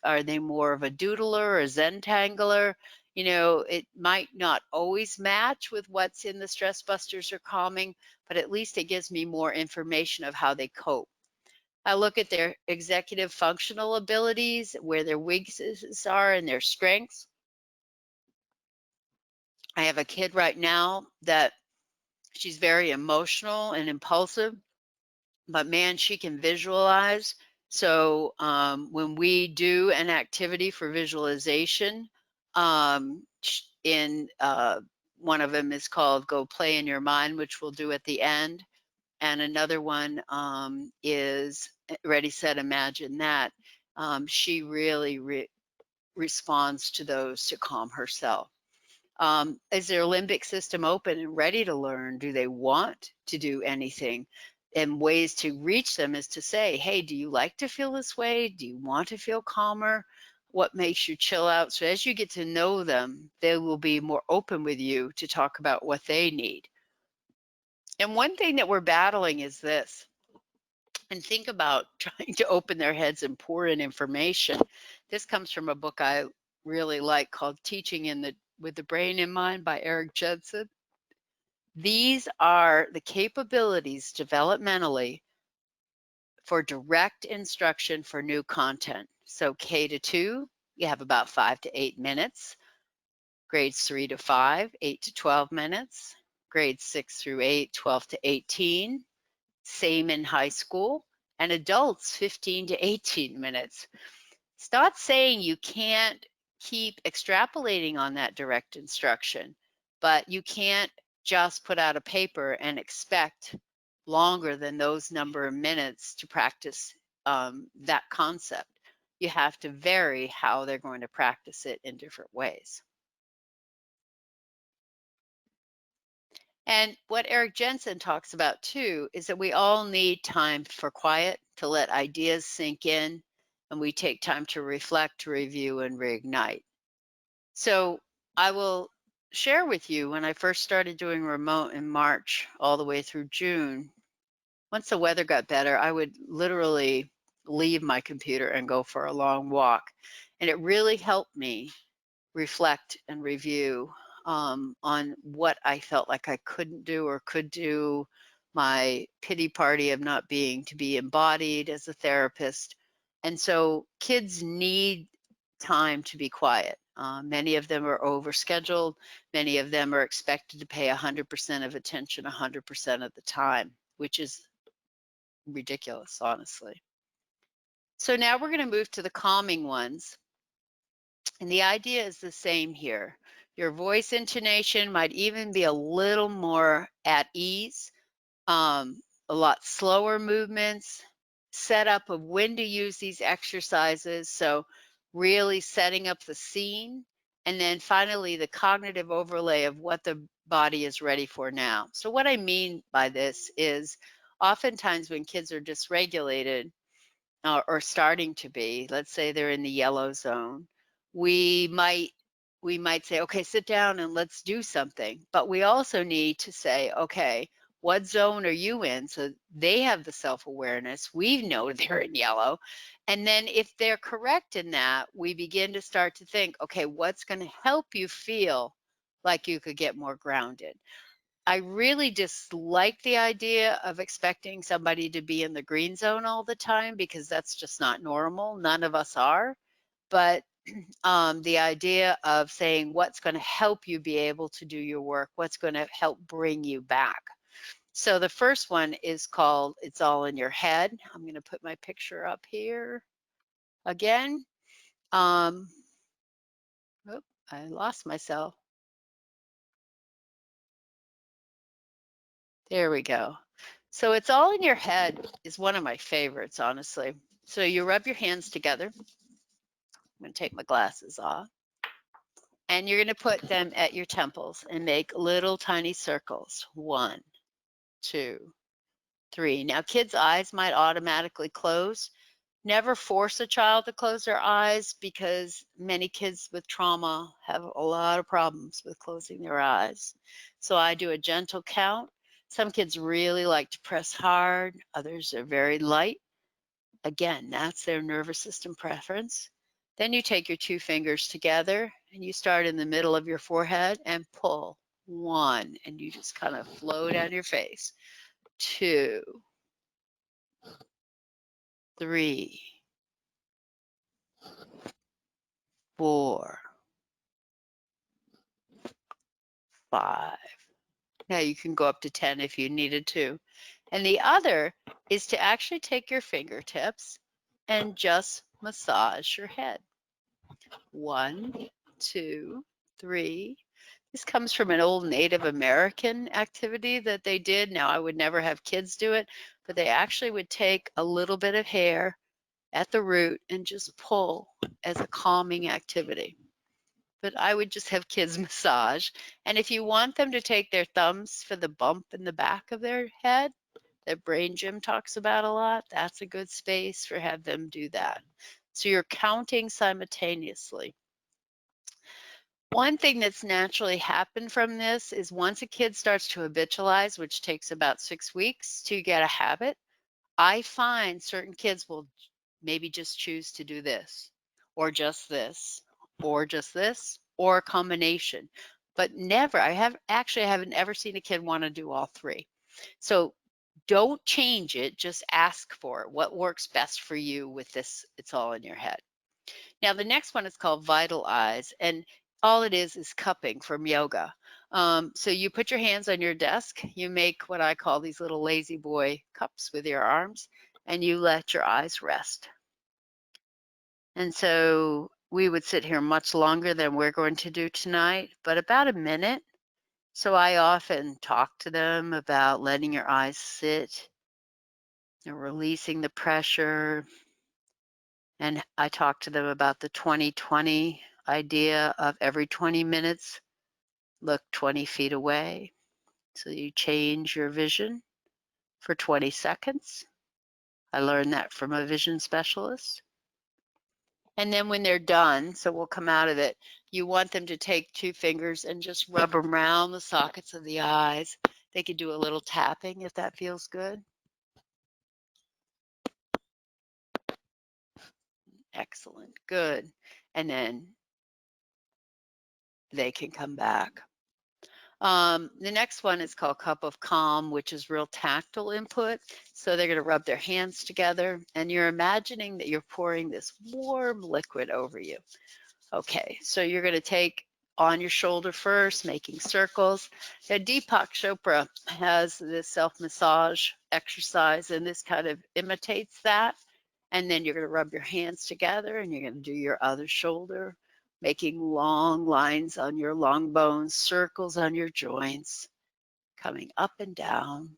Are they more of a doodler or a Zentangler? You know, it might not always match with what's in the stress busters or calming, but at least it gives me more information of how they cope. I look at their executive functional abilities, where their weaknesses are and their strengths. I have a kid right now that she's very emotional and impulsive, but man, she can visualize. So when we do an activity for visualization, in one of them is called Go Play in Your Mind, which we'll do at the end. And another one is Ready, Set, Imagine That. She really responds to those to calm herself. Is their limbic system open and ready to learn? Do they want to do anything? And ways to reach them is to say, hey, do you like to feel this way? Do you want to feel calmer? What makes you chill out? So as you get to know them, they will be more open with you to talk about what they need. And one thing that we're battling is this. And think about trying to open their heads and pour in information. This comes from a book I really like called Teaching with the Brain in Mind by Eric Jensen. These are the capabilities developmentally for direct instruction for new content. So K to 2, you have about 5 to 8 minutes. Grades 3 to 5, 8 to 12 minutes. Grades 6 through 8, 12 to 18. Same in high school. And adults, 15 to 18 minutes. It's not saying you can't keep extrapolating on that direct instruction, but you can't just put out a paper and expect longer than those number of minutes to practice that concept. You have to vary how they're going to practice it in different ways. And what Eric Jensen talks about too is that we all need time for quiet, to let ideas sink in, and we take time to reflect, to review, and reignite. So I will share with you, when I first started doing remote in March all the way through June, once the weather got better, I would literally leave my computer and go for a long walk. And it really helped me reflect and review on what I felt like I couldn't do or could do, my pity party of not being to be embodied as a therapist. And so kids need time to be quiet. Many of them are overscheduled. Many of them are expected to pay 100% of attention 100% of the time, which is ridiculous, honestly. So now we're going to move to the calming ones. And the idea is the same here. Your voice intonation might even be a little more at ease, a lot slower movements, setup of when to use these exercises. So, really setting up the scene. And then finally, the cognitive overlay of what the body is ready for now. So, what I mean by this is oftentimes when kids are dysregulated, or starting to be, let's say they're in the yellow zone, we might we might say, okay, sit down and let's do something. But we also need to say, okay, what zone are you in? So they have the self-awareness. We know they're in yellow. And then if they're correct in that, we begin to start to think, okay, what's going to help you feel like you could get more grounded? I really dislike the idea of expecting somebody to be in the green zone all the time because that's just not normal. None of us are. But the idea of saying what's going to help you be able to do your work, what's going to help bring you back. So the first one is called It's All in Your Head. I'm going to put my picture up here again. Um, I lost myself. There we go. So It's All in Your Head is one of my favorites, honestly. So you rub your hands together. I'm going to take my glasses off. And you're going to put them at your temples and make little tiny circles. 1, 2, 3. Now, kids' eyes might automatically close. Never force a child to close their eyes because many kids with trauma have a lot of problems with closing their eyes. So I do a gentle count. Some kids really like to press hard, others are very light. Again, that's their nervous system preference. Then you take your 2 fingers together and you start in the middle of your forehead and pull. 1, and you just kind of flow down your face. 2, 3, 4, 5. Now you can go up to 10 if you needed to. And the other is to actually take your fingertips and just massage your head. 1, 2, 3. This comes from an old Native American activity that they did. Now, I would never have kids do it, but they actually would take a little bit of hair at the root and just pull as a calming activity. But I would just have kids massage. And if you want them to take their thumbs for the bump in the back of their head, that Brain Gym talks about a lot, that's a good space for have them do that. So you're counting simultaneously. One thing that's naturally happened from this is once a kid starts to habitualize, which takes about 6 weeks to get a habit, I find certain kids will maybe just choose to do this, or just this, or just this, or a combination. But never, I haven't ever seen a kid want to do all 3. So don't change it, just ask for it. What works best for you with this? It's all in your head. Now, the next one is called Vital Eyes, and all it is cupping from yoga. So you put your hands on your desk, you make what I call these little lazy boy cups with your arms, and you let your eyes rest. And so we would sit here much longer than we're going to do tonight, but about a minute. So I often talk to them about letting your eyes sit and releasing the pressure. And I talk to them about the 20/20 idea of every 20 minutes, look 20 feet away. So you change your vision for 20 seconds. I learned that from a vision specialist. And then when they're done, so we'll come out of it, you want them to take 2 fingers and just rub them around the sockets of the eyes. They could do a little tapping if that feels good. Excellent, good. And then they can come back. The next one is called Cup of Calm, which is real tactile input. So they're going to rub their hands together, and you're imagining that you're pouring this warm liquid over you. Okay, so you're going to take on your shoulder first, making circles. Now, Deepak Chopra has this self-massage exercise, and this kind of imitates that. And then you're going to rub your hands together, and you're going to do your other shoulder, making long lines on your long bones, circles on your joints, coming up and down.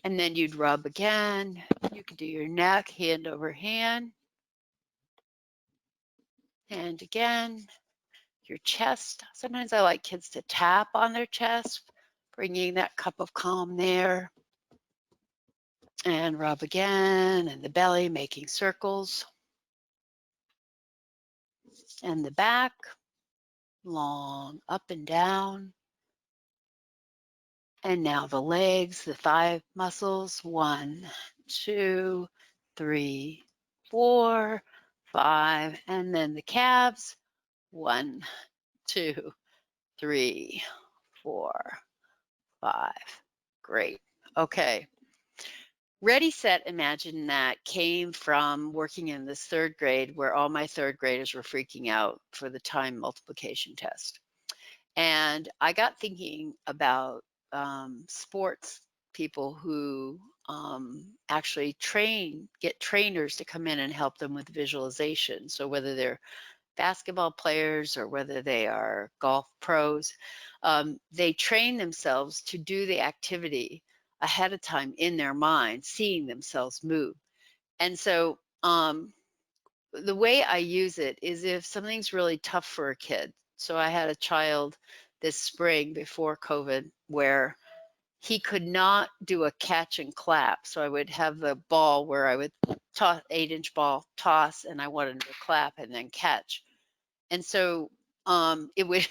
And then you'd rub again. You could do your neck, hand over hand, and again, your chest. Sometimes I like kids to tap on their chest, bringing that cup of calm there. And rub again, and the belly, making circles. And the back, long up and down. And now the legs, the thigh muscles, 1, 2, 3, 4, 5, and then the calves, 1, 2, 3, 4, 5. Great. Okay. Ready, Set, Imagine That came from working in this third grade where all my third graders were freaking out for the time multiplication test. And I got thinking about sports people who actually get trainers to come in and help them with visualization. So whether they're basketball players or whether they are golf pros, they train themselves to do the activity ahead of time in their mind, seeing themselves move. And so the way I use it is if something's really tough for a kid. So I had a child this spring before COVID where he could not do a catch and clap. So I would have the ball where I would toss 8-inch ball, toss, and I wanted him to clap and then catch. And so it would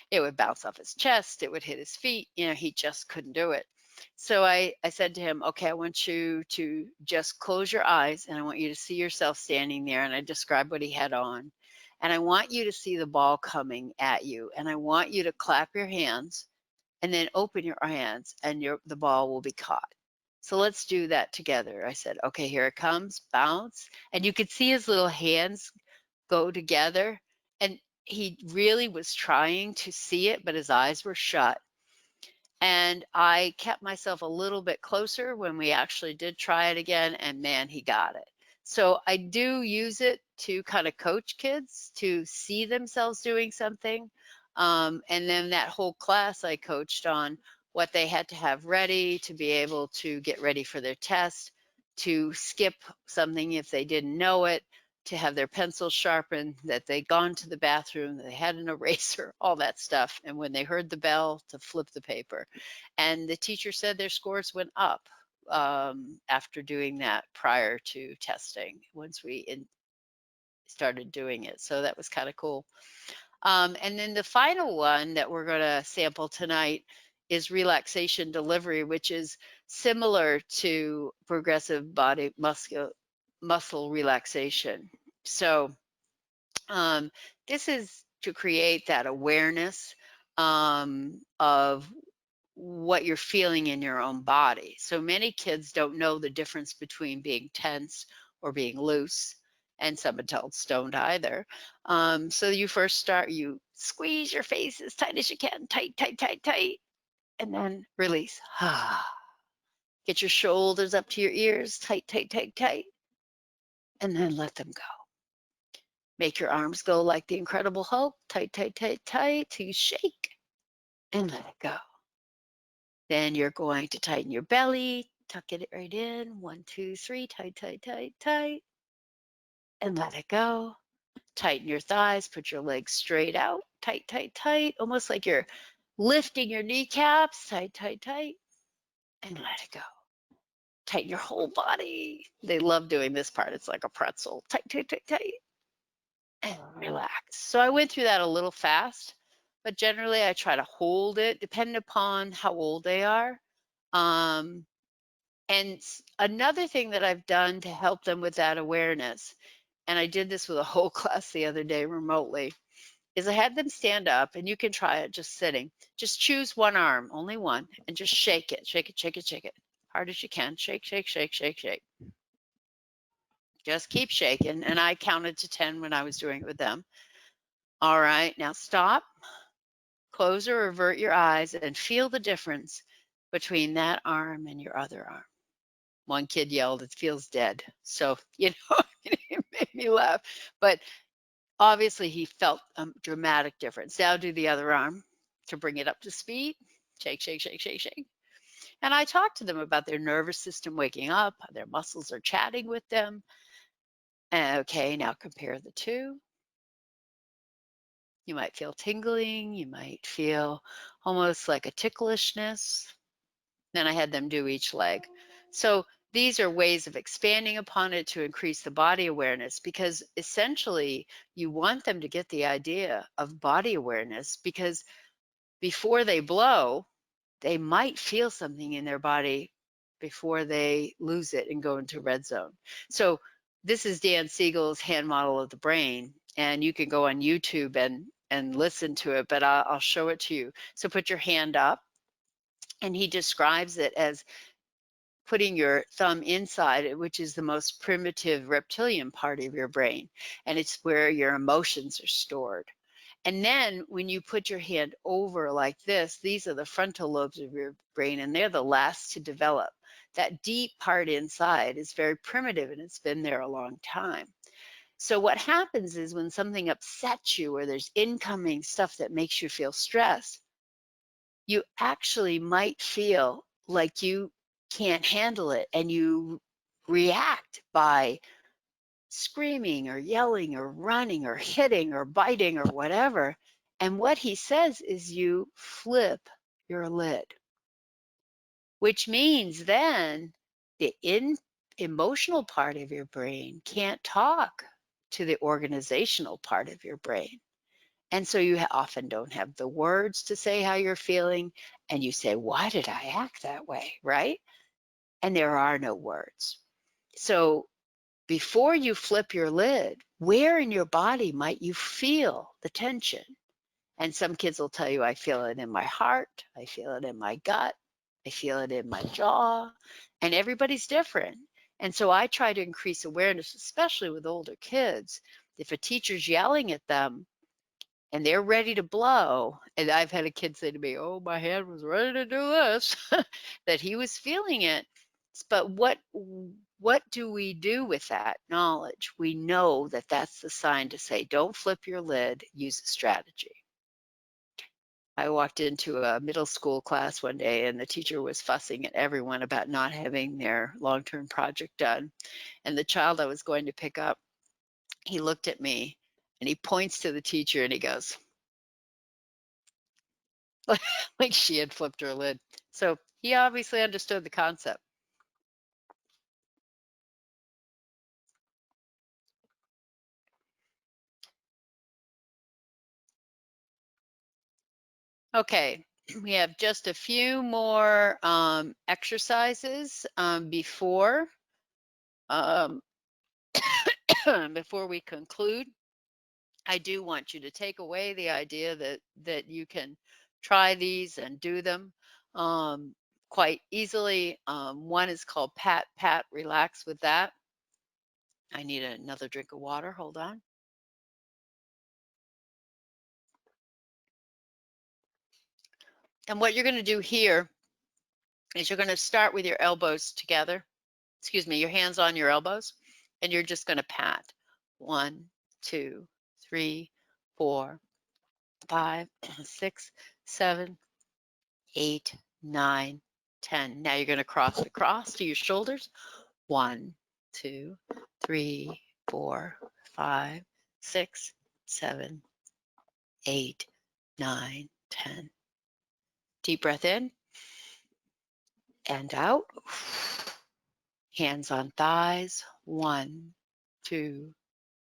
it would bounce off his chest, it would hit his feet, he just couldn't do it. So I said to him, okay, I want you to just close your eyes and I want you to see yourself standing there. And I described what he had on. And I want you to see the ball coming at you. And I want you to clap your hands and then open your hands and the ball will be caught. So let's do that together. I said, okay, here it comes, bounce. And you could see his little hands go together. And he really was trying to see it, but his eyes were shut. And I kept myself a little bit closer when we actually did try it again, and man, he got it. So I do use it to kind of coach kids to see themselves doing something. And then that whole class I coached on what they had to have ready to be able to get ready for their test, to skip something if they didn't know it, to have their pencils sharpened, that they'd gone to the bathroom, that they had an eraser, all that stuff. And when they heard the bell, to flip the paper. And the teacher said their scores went up after doing that prior to testing once we started doing it. So that was kind of cool. And then the final one that we're going to sample tonight is Relaxation Delivery, which is similar to progressive body muscle relaxation. So this is to create that awareness of what you're feeling in your own body. So many kids don't know the difference between being tense or being loose, and some adults don't either. So you first start, you squeeze your face as tight as you can, tight, tight, tight, tight, and then release. Get your shoulders up to your ears, tight, tight, tight, tight, and then let them go. Make your arms go like the Incredible Hulk, tight, tight, tight, tight, till you shake and let it go. Then you're going to tighten your belly, tuck it right in, 1, 2, 3, tight, tight, tight, tight, and let it go. Tighten your thighs, put your legs straight out, tight, tight, tight, almost like you're lifting your kneecaps, tight, tight, tight, and let it go. Tighten your whole body. They love doing this part. It's like a pretzel, tight, tight, tight, tight, and relax. So I went through that a little fast, but generally I try to hold it, depending upon how old they are. And another thing that I've done to help them with that awareness, and I did this with a whole class the other day remotely, is I had them stand up, and you can try it just sitting. Just choose one arm, only one, and just shake it, shake it, shake it, shake it, hard as you can. Shake, shake, shake, shake, shake. Just keep shaking. And I counted to 10 when I was doing it with them. All right, now stop, close or avert your eyes, and feel the difference between that arm and your other arm. One kid yelled, "It feels dead." So, you know, it made me laugh. But obviously, he felt a dramatic difference. Now do the other arm to bring it up to speed. Shake, shake, shake, shake, shake. And I talked to them about their nervous system waking up, their muscles are chatting with them. Okay, now compare the two. You might feel tingling, you might feel almost like a ticklishness. Then I had them do each leg. So these are ways of expanding upon it to increase the body awareness, because essentially you want them to get the idea of body awareness, because before they blow, they might feel something in their body before they lose it and go into red zone. So this is Dan Siegel's hand model of the brain, and you can go on YouTube and listen to it, but I'll show it to you. So put your hand up, and he describes it as putting your thumb inside it, which is the most primitive reptilian part of your brain, and it's where your emotions are stored. And then when you put your hand over like this, these are the frontal lobes of your brain, and they're the last to develop. That deep part inside is very primitive, and it's been there a long time. So what happens is when something upsets you, or there's incoming stuff that makes you feel stressed, you actually might feel like you can't handle it, and you react by screaming or yelling or running or hitting or biting or whatever. And what he says is you flip your lid, which means then the emotional part of your brain can't talk to the organizational part of your brain. And so you often don't have the words to say how you're feeling. And you say, why did I act that way? Right? And there are no words. So before you flip your lid, where in your body might you feel the tension? And some kids will tell you, I feel it in my heart, I feel it in my gut, I feel it in my jaw, and everybody's different. And so I try to increase awareness, especially with older kids. If a teacher's yelling at them and they're ready to blow, and I've had a kid say to me, oh, my hand was ready to do this, that he was feeling it. But what do we do with that knowledge? We know that that's the sign to say, don't flip your lid, use a strategy. I walked into a middle school class one day, and the teacher was fussing at everyone about not having their long-term project done. And the child I was going to pick up, he looked at me and he points to the teacher and he goes, like she had flipped her lid. So he obviously understood the concept. Okay, we have just a few more exercises before before we conclude. I do want you to take away the idea that you can try these and do them quite easily. One is called Pat, Pat, Relax with that. I need another drink of water. Hold on. And what you're going to do here is you're going to start with your elbows together. Excuse me, your hands on your elbows, and you're just going to pat. 1, 2, 3, 4, 5, 6, 7, 8, 9, 10. Now you're going to cross across to your shoulders. 1, 2, 3, 4, 5, 6, 7, 8, 9, 10. Deep breath in and out. Hands on thighs. 1, 2,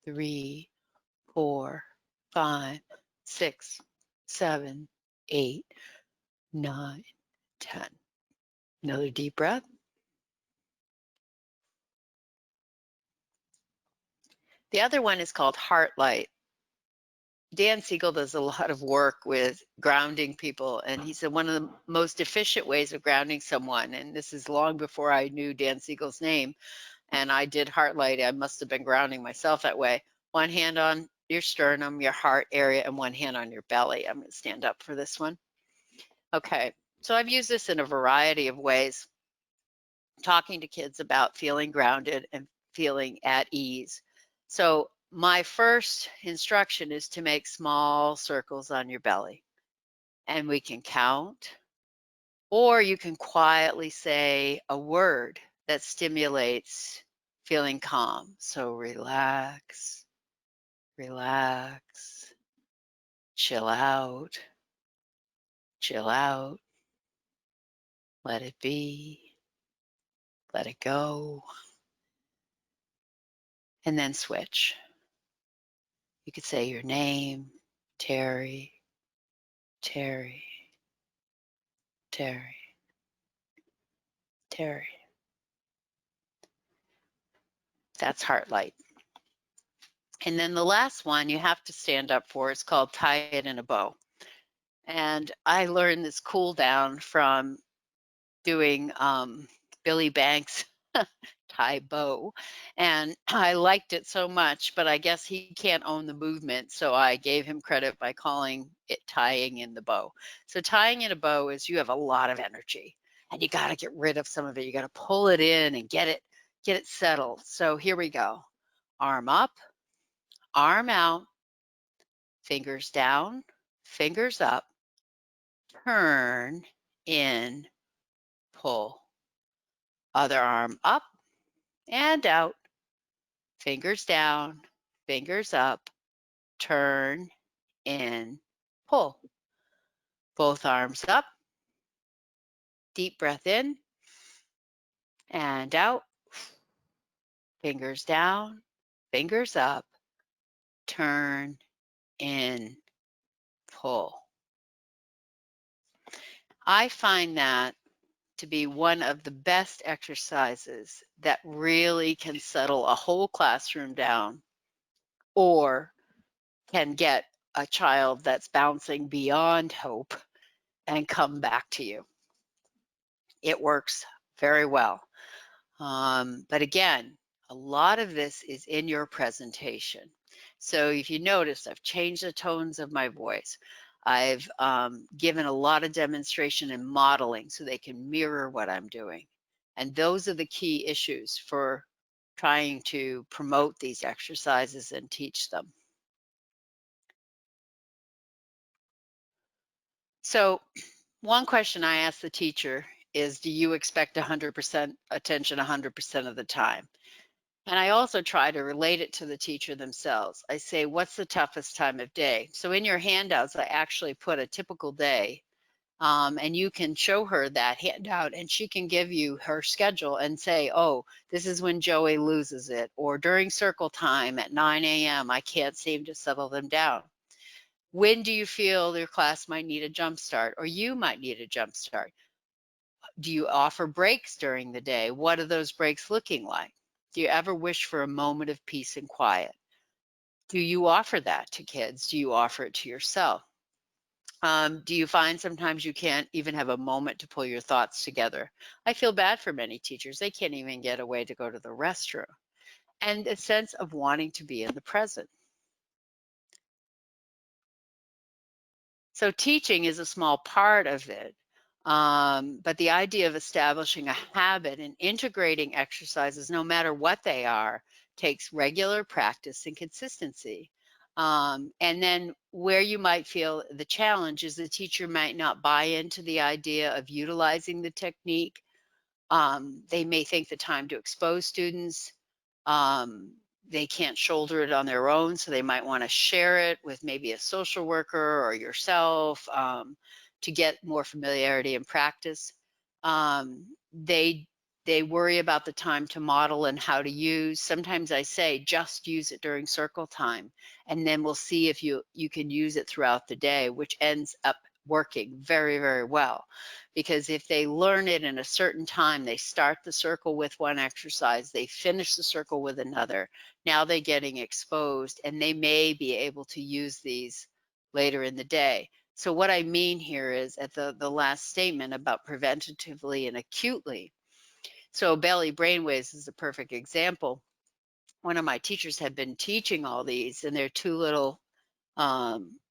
3, 4, 5, 6, 7, 8, 9, 10. Another deep breath. The other one is called Heartlight. Dan Siegel does a lot of work with grounding people, and he said one of the most efficient ways of grounding someone, and this is long before I knew Dan Siegel's name, and I did Heartlight. I must have been grounding myself that way. One hand on your sternum, your heart area, and one hand on your belly. I'm going to stand up for this one. Okay, so I've used this in a variety of ways, talking to kids about feeling grounded and feeling at ease. So my first instruction is to make small circles on your belly, and we can count, or you can quietly say a word that stimulates feeling calm. So relax, relax, chill out, let it be, let it go, and then switch. You could say your name, Terry, Terry, Terry, Terry. That's Heartlight. And then the last one you have to stand up for is called Tie It in a Bow. And I learned this cool down from doing Billy Banks' tie bow. And I liked it so much, but I guess he can't own the movement. So I gave him credit by calling it tying in the bow. So tying in a bow is you have a lot of energy and you got to get rid of some of it. You got to pull it in and get it settled. So here we go. Arm up, arm out, fingers down, fingers up, turn in, pull. Other arm up and out, fingers down, fingers up, turn in, pull. Both arms up, deep breath in and out, fingers down, fingers up, turn in, pull. I find that to be one of the best exercises that really can settle a whole classroom down or can get a child that's bouncing beyond hope and come back to you. It works very well. But again, a lot of this is in your presentation. So if you notice, I've changed the tones of my voice. I've given a lot of demonstration and modeling so they can mirror what I'm doing. And those are the key issues for trying to promote these exercises and teach them. So one question I ask the teacher is, do you expect 100% attention 100% of the time? And I also try to relate it to the teacher themselves. I say, what's the toughest time of day? So in your handouts, I actually put a typical day, and you can show her that handout and she can give you her schedule and say, oh, this is when Joey loses it, or during circle time at 9 a.m., I can't seem to settle them down. When do you feel your class might need a jump start, or you might need a jump start? Do you offer breaks during the day? What are those breaks looking like? Do you ever wish for a moment of peace and quiet? Do you offer that to kids? Do you offer it to yourself? Do you find sometimes you can't even have a moment to pull your thoughts together? I feel bad for many teachers. They can't even get away to go to the restroom. And a sense of wanting to be in the present. So teaching is a small part of it. But the idea of establishing a habit and integrating exercises, no matter what they are, takes regular practice and consistency. And then where you might feel the challenge is the teacher might not buy into the idea of utilizing the technique. They may think the time to expose students, they can't shoulder it on their own, so they might want to share it with maybe a social worker or yourself to get more familiarity and practice. They worry about the time to model and how to use. Sometimes I say just use it during circle time, and then we'll see if you can use it throughout the day, which ends up working very, very well. Because if they learn it in a certain time, they start the circle with one exercise, they finish the circle with another. Now they're getting exposed, and they may be able to use these later in the day. So what I mean here is at the last statement about preventatively and acutely. So belly brainwaves is a perfect example. One of my teachers had been teaching all these, and they're two little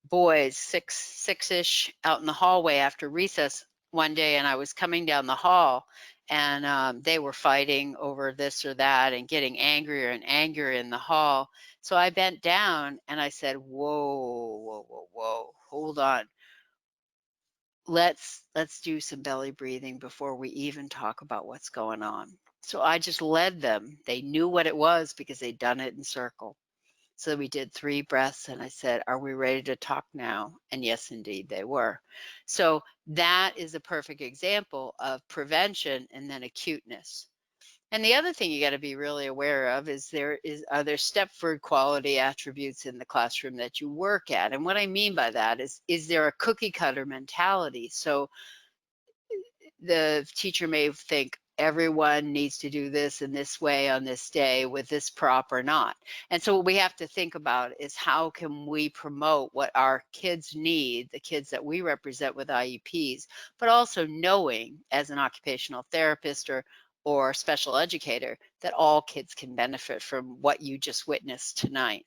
boys, six-ish, out in the hallway after recess one day, and I was coming down the hall, and they were fighting over this or that and getting angrier and angrier in the hall. So I bent down and I said, whoa, whoa, whoa, whoa, hold on. Let's do some belly breathing before we even talk about what's going on. So I just led them. They knew what it was because they'd done it in circle. So we did 3 breaths, and I said, are we ready to talk now? And yes, indeed, they were. So that is a perfect example of prevention and then acuteness. And the other thing you got to be really aware of is are there Stepford quality attributes in the classroom that you work at? And what I mean by that is there a cookie cutter mentality? So the teacher may think everyone needs to do this in this way on this day with this prop or not. And so what we have to think about is how can we promote what our kids need, the kids that we represent with IEPs, but also knowing as an occupational therapist or special educator that all kids can benefit from what you just witnessed tonight.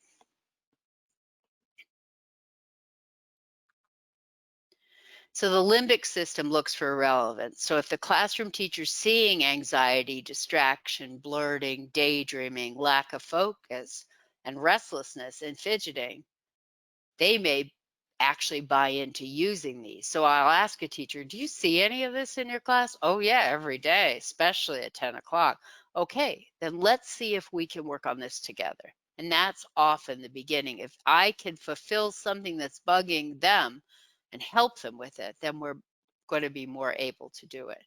So the limbic system looks for relevance. So if the classroom teacher's seeing anxiety, distraction, blurting, daydreaming, lack of focus, and restlessness and fidgeting, they may actually buy into using these. So I'll ask a teacher, do you see any of this in your class? Oh yeah, every day, especially at 10 o'clock. Okay, then let's see if we can work on this together. And that's often the beginning. If I can fulfill something that's bugging them and help them with it, then we're going to be more able to do it.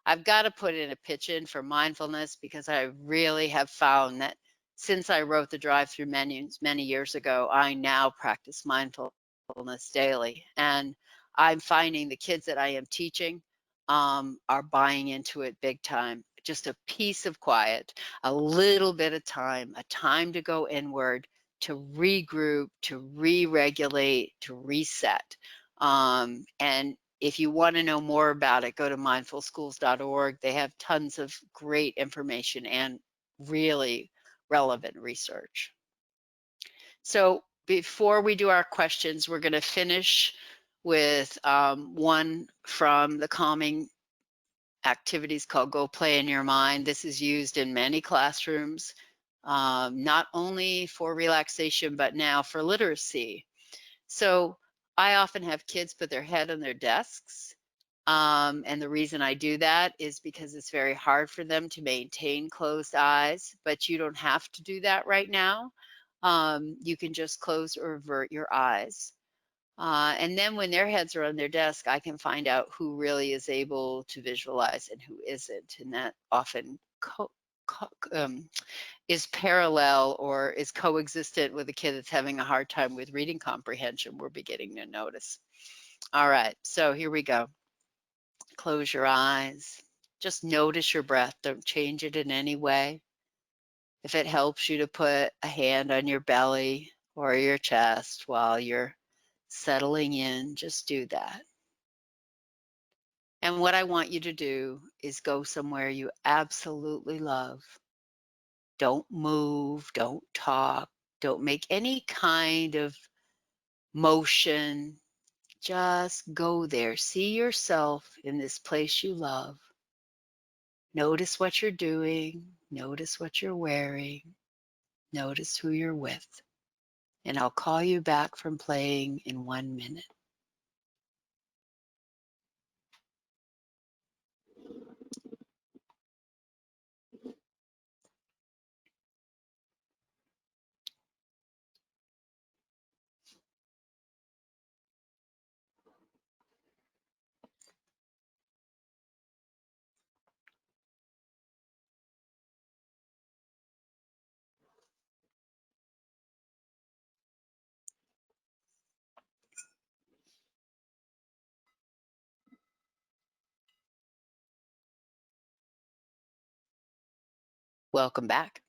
I've got to put in a pitch in for mindfulness because I really have found that since I wrote the drive-through menus many years ago, I now practice mindfulness daily. And I'm finding the kids that I am teaching are buying into it big time. Just a piece of quiet, a little bit of time, a time to go inward, to regroup, to re-regulate, to reset. And if you want to know more about it, go to mindfulschools.org. They have tons of great information and really relevant research. So before we do our questions, we're going to finish with one from the calming activities called Go Play in Your Mind. This is used in many classrooms, not only for relaxation, but now for literacy. So I often have kids put their head on their desks. And the reason I do that is because it's very hard for them to maintain closed eyes, but you don't have to do that right now. You can just close or avert your eyes. And then when their heads are on their desk, I can find out who really is able to visualize and who isn't. And that often is parallel or is coexistent with a kid that's having a hard time with reading comprehension, we're beginning to notice. All right, so here we go. Close your eyes. Just notice your breath. Don't change it in any way. If it helps you to put a hand on your belly or your chest while you're settling in, just do that. And what I want you to do is go somewhere you absolutely love. Don't move, don't talk, don't make any kind of motion. Just go there. See yourself in this place you love. Notice what you're doing. Notice what you're wearing. Notice who you're with. And I'll call you back from playing in 1 minute. Welcome back.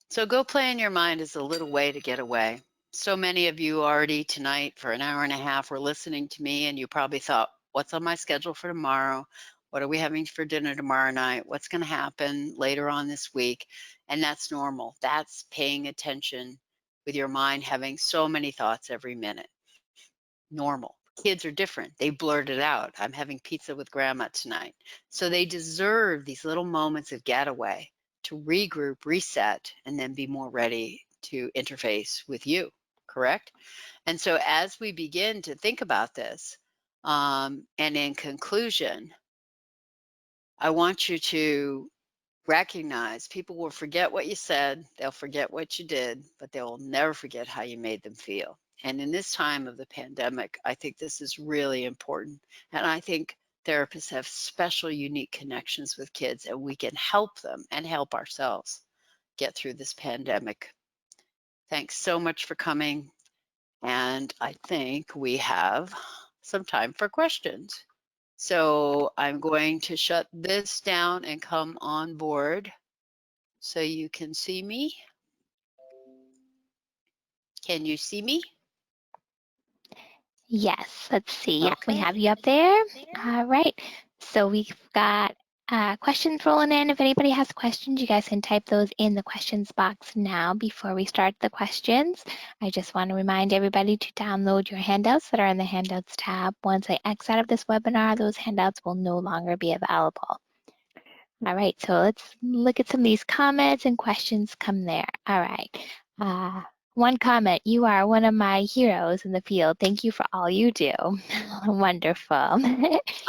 So go play in your mind is a little way to get away. So many of you already tonight for an hour and a half were listening to me, and you probably thought, what's on my schedule for tomorrow? What are we having for dinner tomorrow night? What's going to happen later on this week? And that's normal. That's paying attention with your mind having so many thoughts every minute. Normal. Kids are different. They blurt it out. I'm having pizza with grandma tonight. So they deserve these little moments of getaway to regroup, reset, and then be more ready to interface with you, correct? And so as we begin to think about this, and in conclusion, I want you to recognize people will forget what you said, they'll forget what you did, but they'll never forget how you made them feel. And in this time of the pandemic, I think this is really important. And I think therapists have special, unique connections with kids, and we can help them and help ourselves get through this pandemic. Thanks so much for coming. And I think we have some time for questions. So I'm going to shut this down and come on board so you can see me. Can you see me? Yes, let's see. Yep, we Okay. have you up there. All right. So we've got questions rolling in. If anybody has questions, you guys can type those in the questions box now before we start the questions. I just want to remind everybody to download your handouts that are in the handouts tab. Once I X out of this webinar, those handouts will no longer be available. All right, so let's look at some of these comments and questions come there. All right. One comment, you are one of my heroes in the field. Thank you for all you do. Wonderful.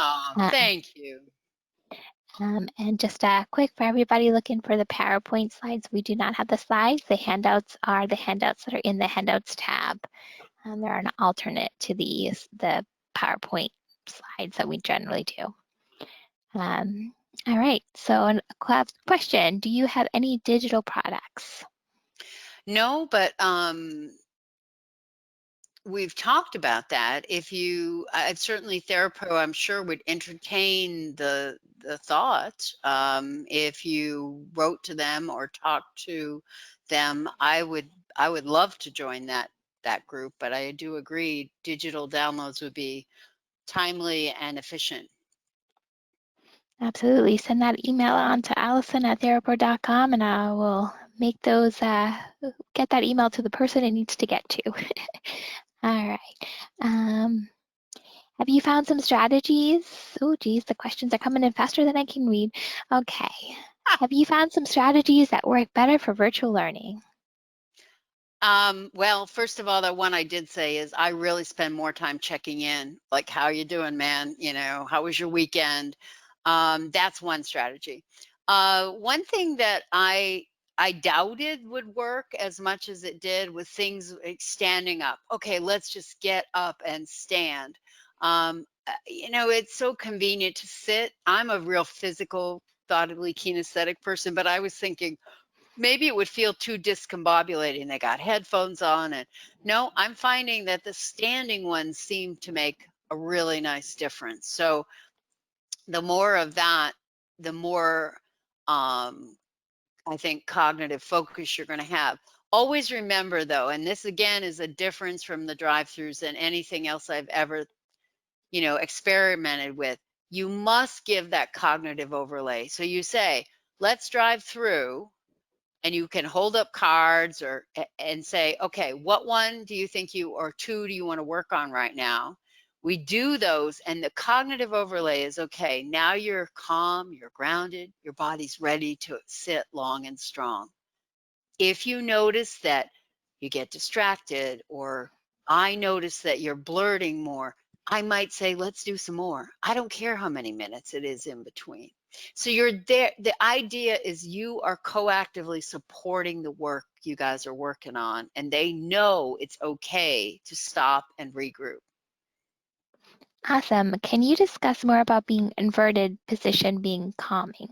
Oh, thank you. And just quick for everybody looking for the PowerPoint slides, we do not have the slides. The handouts are the handouts that are in the handouts tab. They're an alternate to the PowerPoint slides that we generally do. All right, so a question, do you have any digital products? No, but we've talked about that. If you, certainly Therapro, I'm sure would entertain the thought. If you wrote to them or talked to them, I would love to join that group. But I do agree, digital downloads would be timely and efficient. Absolutely. Send that email on to Allison@therapro.com and I will make those, get that email to the person it needs to get to. All right. Have you found some strategies? Oh, geez, the questions are coming in faster than I can read. Okay. Have you found some strategies that work better for virtual learning? Well, first of all, the one I did say is I really spend more time checking in, like, how you doing, man? You know, how was your weekend? That's one strategy. One thing that I doubted would work as much as it did was things like standing up. Okay, let's just get up and stand. You know, it's so convenient to sit. I'm a real physical, thoughtedly kinesthetic person, but I was thinking, maybe it would feel too discombobulating. They got headphones on, and no, I'm finding that the standing ones seem to make a really nice difference. So the more of that, the more I think cognitive focus you're going to have. Always remember though, and this again is a difference from the drive-throughs than anything else I've ever, experimented with. You must give that cognitive overlay. So you say, let's drive through, and you can hold up cards or and say, okay, what one do you think or two do you want to work on right now? We do those, and the cognitive overlay is, okay, now you're calm, you're grounded, your body's ready to sit long and strong. If you notice that you get distracted, or I notice that you're blurting more, I might say, let's do some more. I don't care how many minutes it is in between. So you're there. The idea is you are coactively supporting the work you guys are working on, and they know it's okay to stop and regroup. Awesome. Can you discuss more about being inverted position being calming?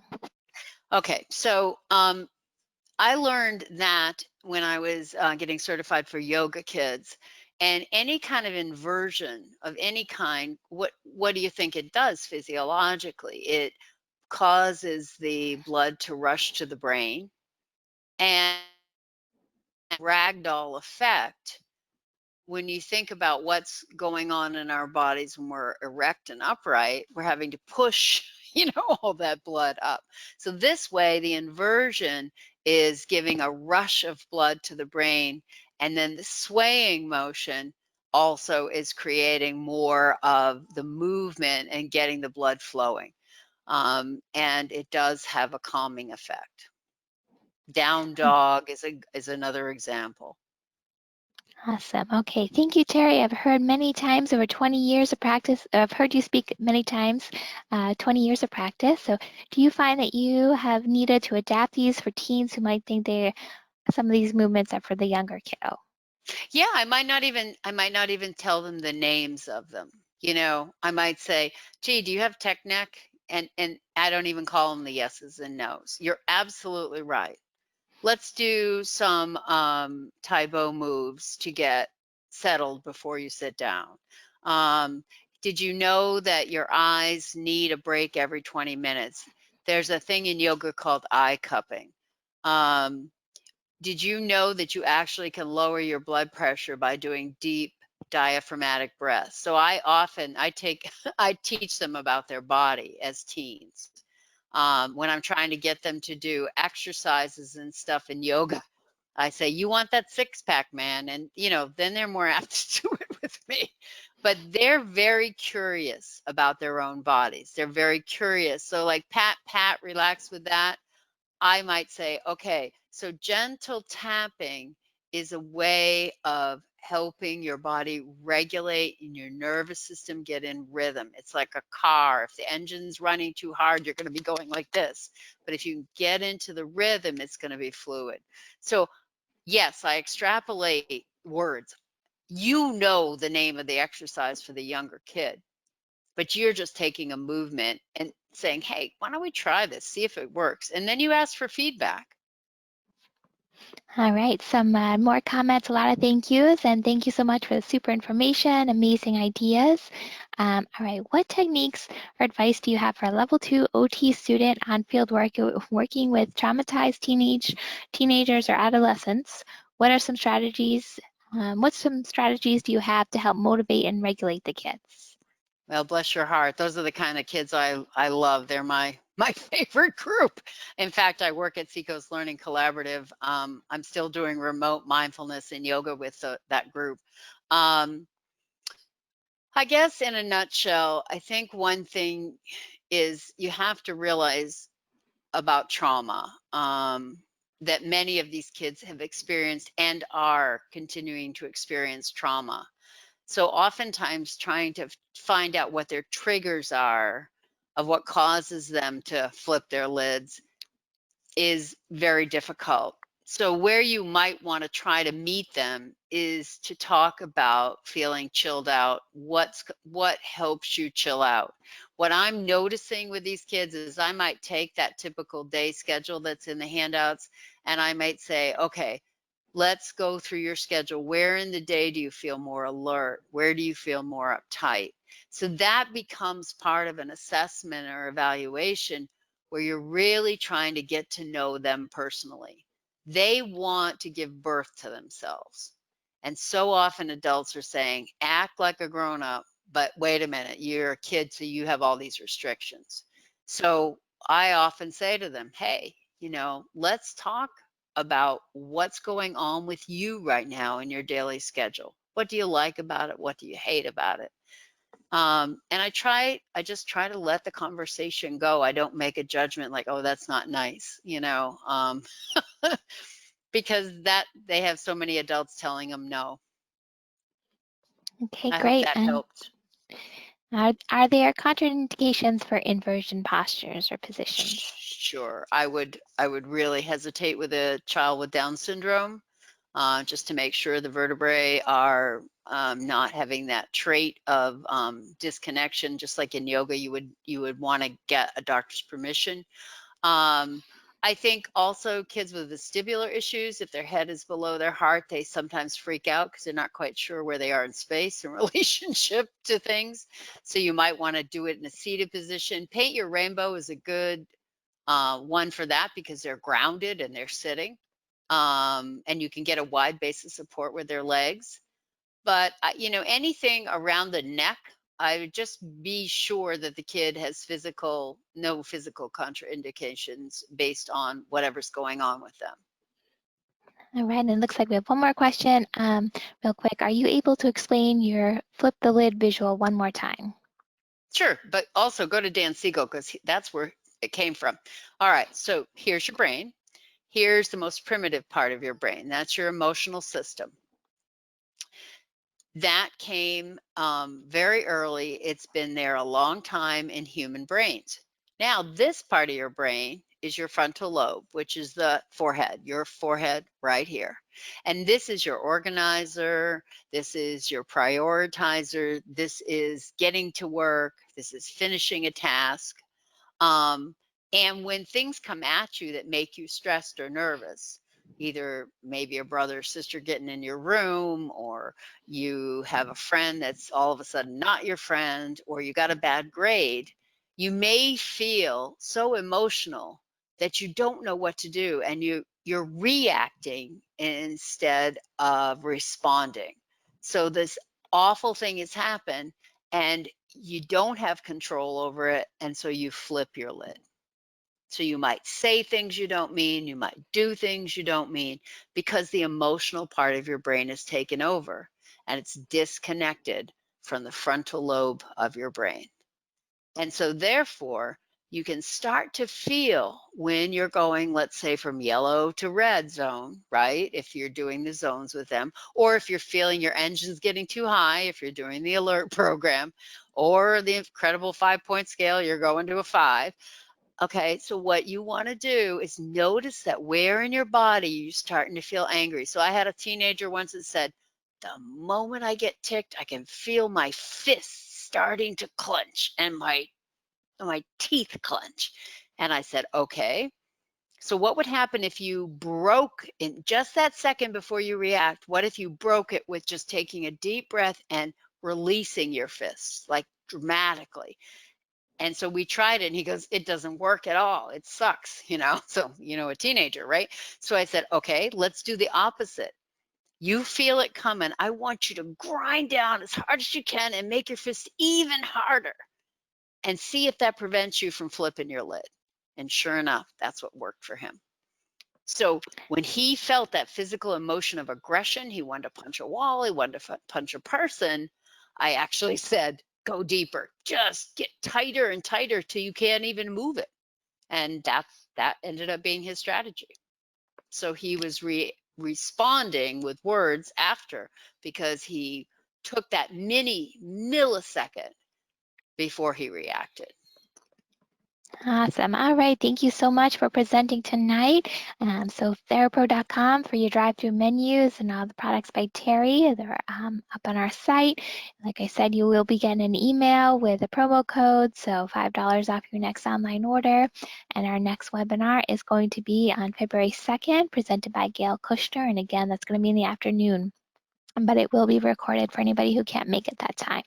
Okay, so I learned that when I was getting certified for YogaKids, and any kind of inversion of any kind, what do you think it does physiologically? It causes the blood to rush to the brain, and ragdoll effect. When you think about what's going on in our bodies when we're erect and upright, we're having to push, all that blood up. So this way, the inversion is giving a rush of blood to the brain, and then the swaying motion also is creating more of the movement and getting the blood flowing. And it does have a calming effect. Down dog is another example. Awesome. Okay. Thank you, Terry. I've heard many times over 20 years of practice. I've heard you speak many times, 20 years of practice. So do you find that you have needed to adapt these for teens who might think some of these movements are for the younger kiddo? Yeah, I might not even tell them the names of them. I might say, "Gee, do you have tech neck?" And I don't even call them the yeses and nos. You're absolutely right. Let's do some Taibo moves to get settled before you sit down. Did you know that your eyes need a break every 20 minutes? There's a thing in yoga called eye cupping. Um, did you know that you actually can lower your blood pressure by doing deep diaphragmatic breaths? So I teach them about their body as teens. When I'm trying to get them to do exercises and stuff in yoga, I say, "You want that six pack, man?" And, then they're more apt to do it with me. But they're very curious about their own bodies. They're very curious. So like, pat, relax with that. I might say, okay, so gentle tapping is a way of helping your body regulate and your nervous system get in rhythm. It's like a car. If the engine's running too hard, you're going to be going like this. But if you get into the rhythm, it's going to be fluid. So, yes, I extrapolate words. You know the name of the exercise for the younger kid, but you're just taking a movement and saying, "Hey, why don't we try this, see if it works?" And then you ask for feedback. All right, some more comments, a lot of thank yous, and thank you so much for the super information, amazing ideas. All right, what techniques or advice do you have for a level 2 OT student on field work working with traumatized teenagers or adolescents? What are some strategies? Do you have to help motivate and regulate the kids? Well, bless your heart. Those are the kind of kids I love. They're my favorite group. In fact, I work at Seacoast Learning Collaborative. I'm still doing remote mindfulness and yoga with that group. Um, I guess in a nutshell, I think one thing is you have to realize about trauma, that many of these kids have experienced and are continuing to experience trauma. So oftentimes trying to find out what their triggers are of what causes them to flip their lids is very difficult. So where you might want to try to meet them is to talk about feeling chilled out. What helps you chill out? What I'm noticing with these kids is I might take that typical day schedule that's in the handouts and I might say, "Okay, let's go through your schedule. Where in the day do you feel more alert? Where do you feel more uptight?" So that becomes part of an assessment or evaluation where you're really trying to get to know them personally. They want to give birth to themselves. And so often adults are saying, "Act like a grown up, but wait a minute, you're a kid, so you have all these restrictions." So I often say to them, "Hey, let's talk about what's going on with you right now in your daily schedule. What do you like about it? What do you hate about it?" And I just try to let the conversation go. I don't make a judgment like, "Oh, that's not nice," because they have so many adults telling them no. Okay, I hope great. that And helped. are there contraindications for inversion postures or positions? Sure. I would really hesitate with a child with Down syndrome, just to make sure the vertebrae are not having that trait of disconnection. Just like in yoga, you would want to get a doctor's permission. Um, I think also kids with vestibular issues, if their head is below their heart, they sometimes freak out because they're not quite sure where they are in space in relationship to things. So you might want to do it in a seated position. Paint Your Rainbow is a good one for that because they're grounded and they're sitting. And you can get a wide base of support with their legs. But, anything around the neck, I would just be sure that the kid has no physical contraindications based on whatever's going on with them. All right, and it looks like we have one more question. Real quick, are you able to explain your flip the lid visual one more time? Sure, but also go to Dan Siegel because that's where it came from. All right, so here's your brain. Here's the most primitive part of your brain. That's your emotional system. That came very early. It's been there a long time in human brains. Now, this part of your brain is your frontal lobe, which is the forehead, your forehead right here. And this is your organizer. This is your prioritizer. This is getting to work. This is finishing a task. And when things come at you that make you stressed or nervous, either maybe a brother or sister getting in your room, or you have a friend that's all of a sudden not your friend, or you got a bad grade, you may feel so emotional that you don't know what to do and you're reacting instead of responding. So this awful thing has happened and you don't have control over it, and so you flip your lid. So you might say things you don't mean, you might do things you don't mean, because the emotional part of your brain is taken over and it's disconnected from the frontal lobe of your brain. And so therefore, you can start to feel when you're going, let's say, from yellow to red zone, right? If you're doing the zones with them, or if you're feeling your engine's getting too high, if you're doing the alert program, or the incredible 5-point scale, you're going to a 5. Okay, so what you want to do is notice that where in your body you're starting to feel angry. So I had a teenager once that said, the moment I get ticked, I can feel my fists starting to clench and my teeth clench. And I said, okay. So what would happen if you broke in just that second before you react? What if you broke it with just taking a deep breath and releasing your fists, like dramatically? And so we tried it and he goes, it doesn't work at all. It sucks, So, a teenager, right? So I said, okay, let's do the opposite. You feel it coming. I want you to grind down as hard as you can and make your fist even harder and see if that prevents you from flipping your lid. And sure enough, that's what worked for him. So when he felt that physical emotion of aggression, he wanted to punch a wall, he wanted to punch a person, I actually said, go deeper, just get tighter and tighter till you can't even move it. And that ended up being his strategy. So he was responding with words after, because he took that millisecond before he reacted. Awesome. All right. Thank you so much for presenting tonight. So Therapro.com for your drive-through menus and all the products by Tere. They're up on our site. Like I said, you will be getting an email with a promo code, so $5 off your next online order. And our next webinar is going to be on February 2nd, presented by Gail Kushner. And again, that's going to be in the afternoon, but it will be recorded for anybody who can't make it that time.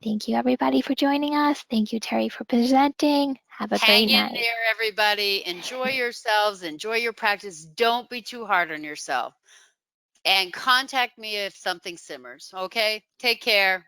Thank you, everybody, for joining us. Thank you, Tere, for presenting. Have a Hang great in night. there, everybody. Enjoy yourselves. Enjoy your practice. Don't be too hard on yourself. And contact me if something simmers. Okay? Take care.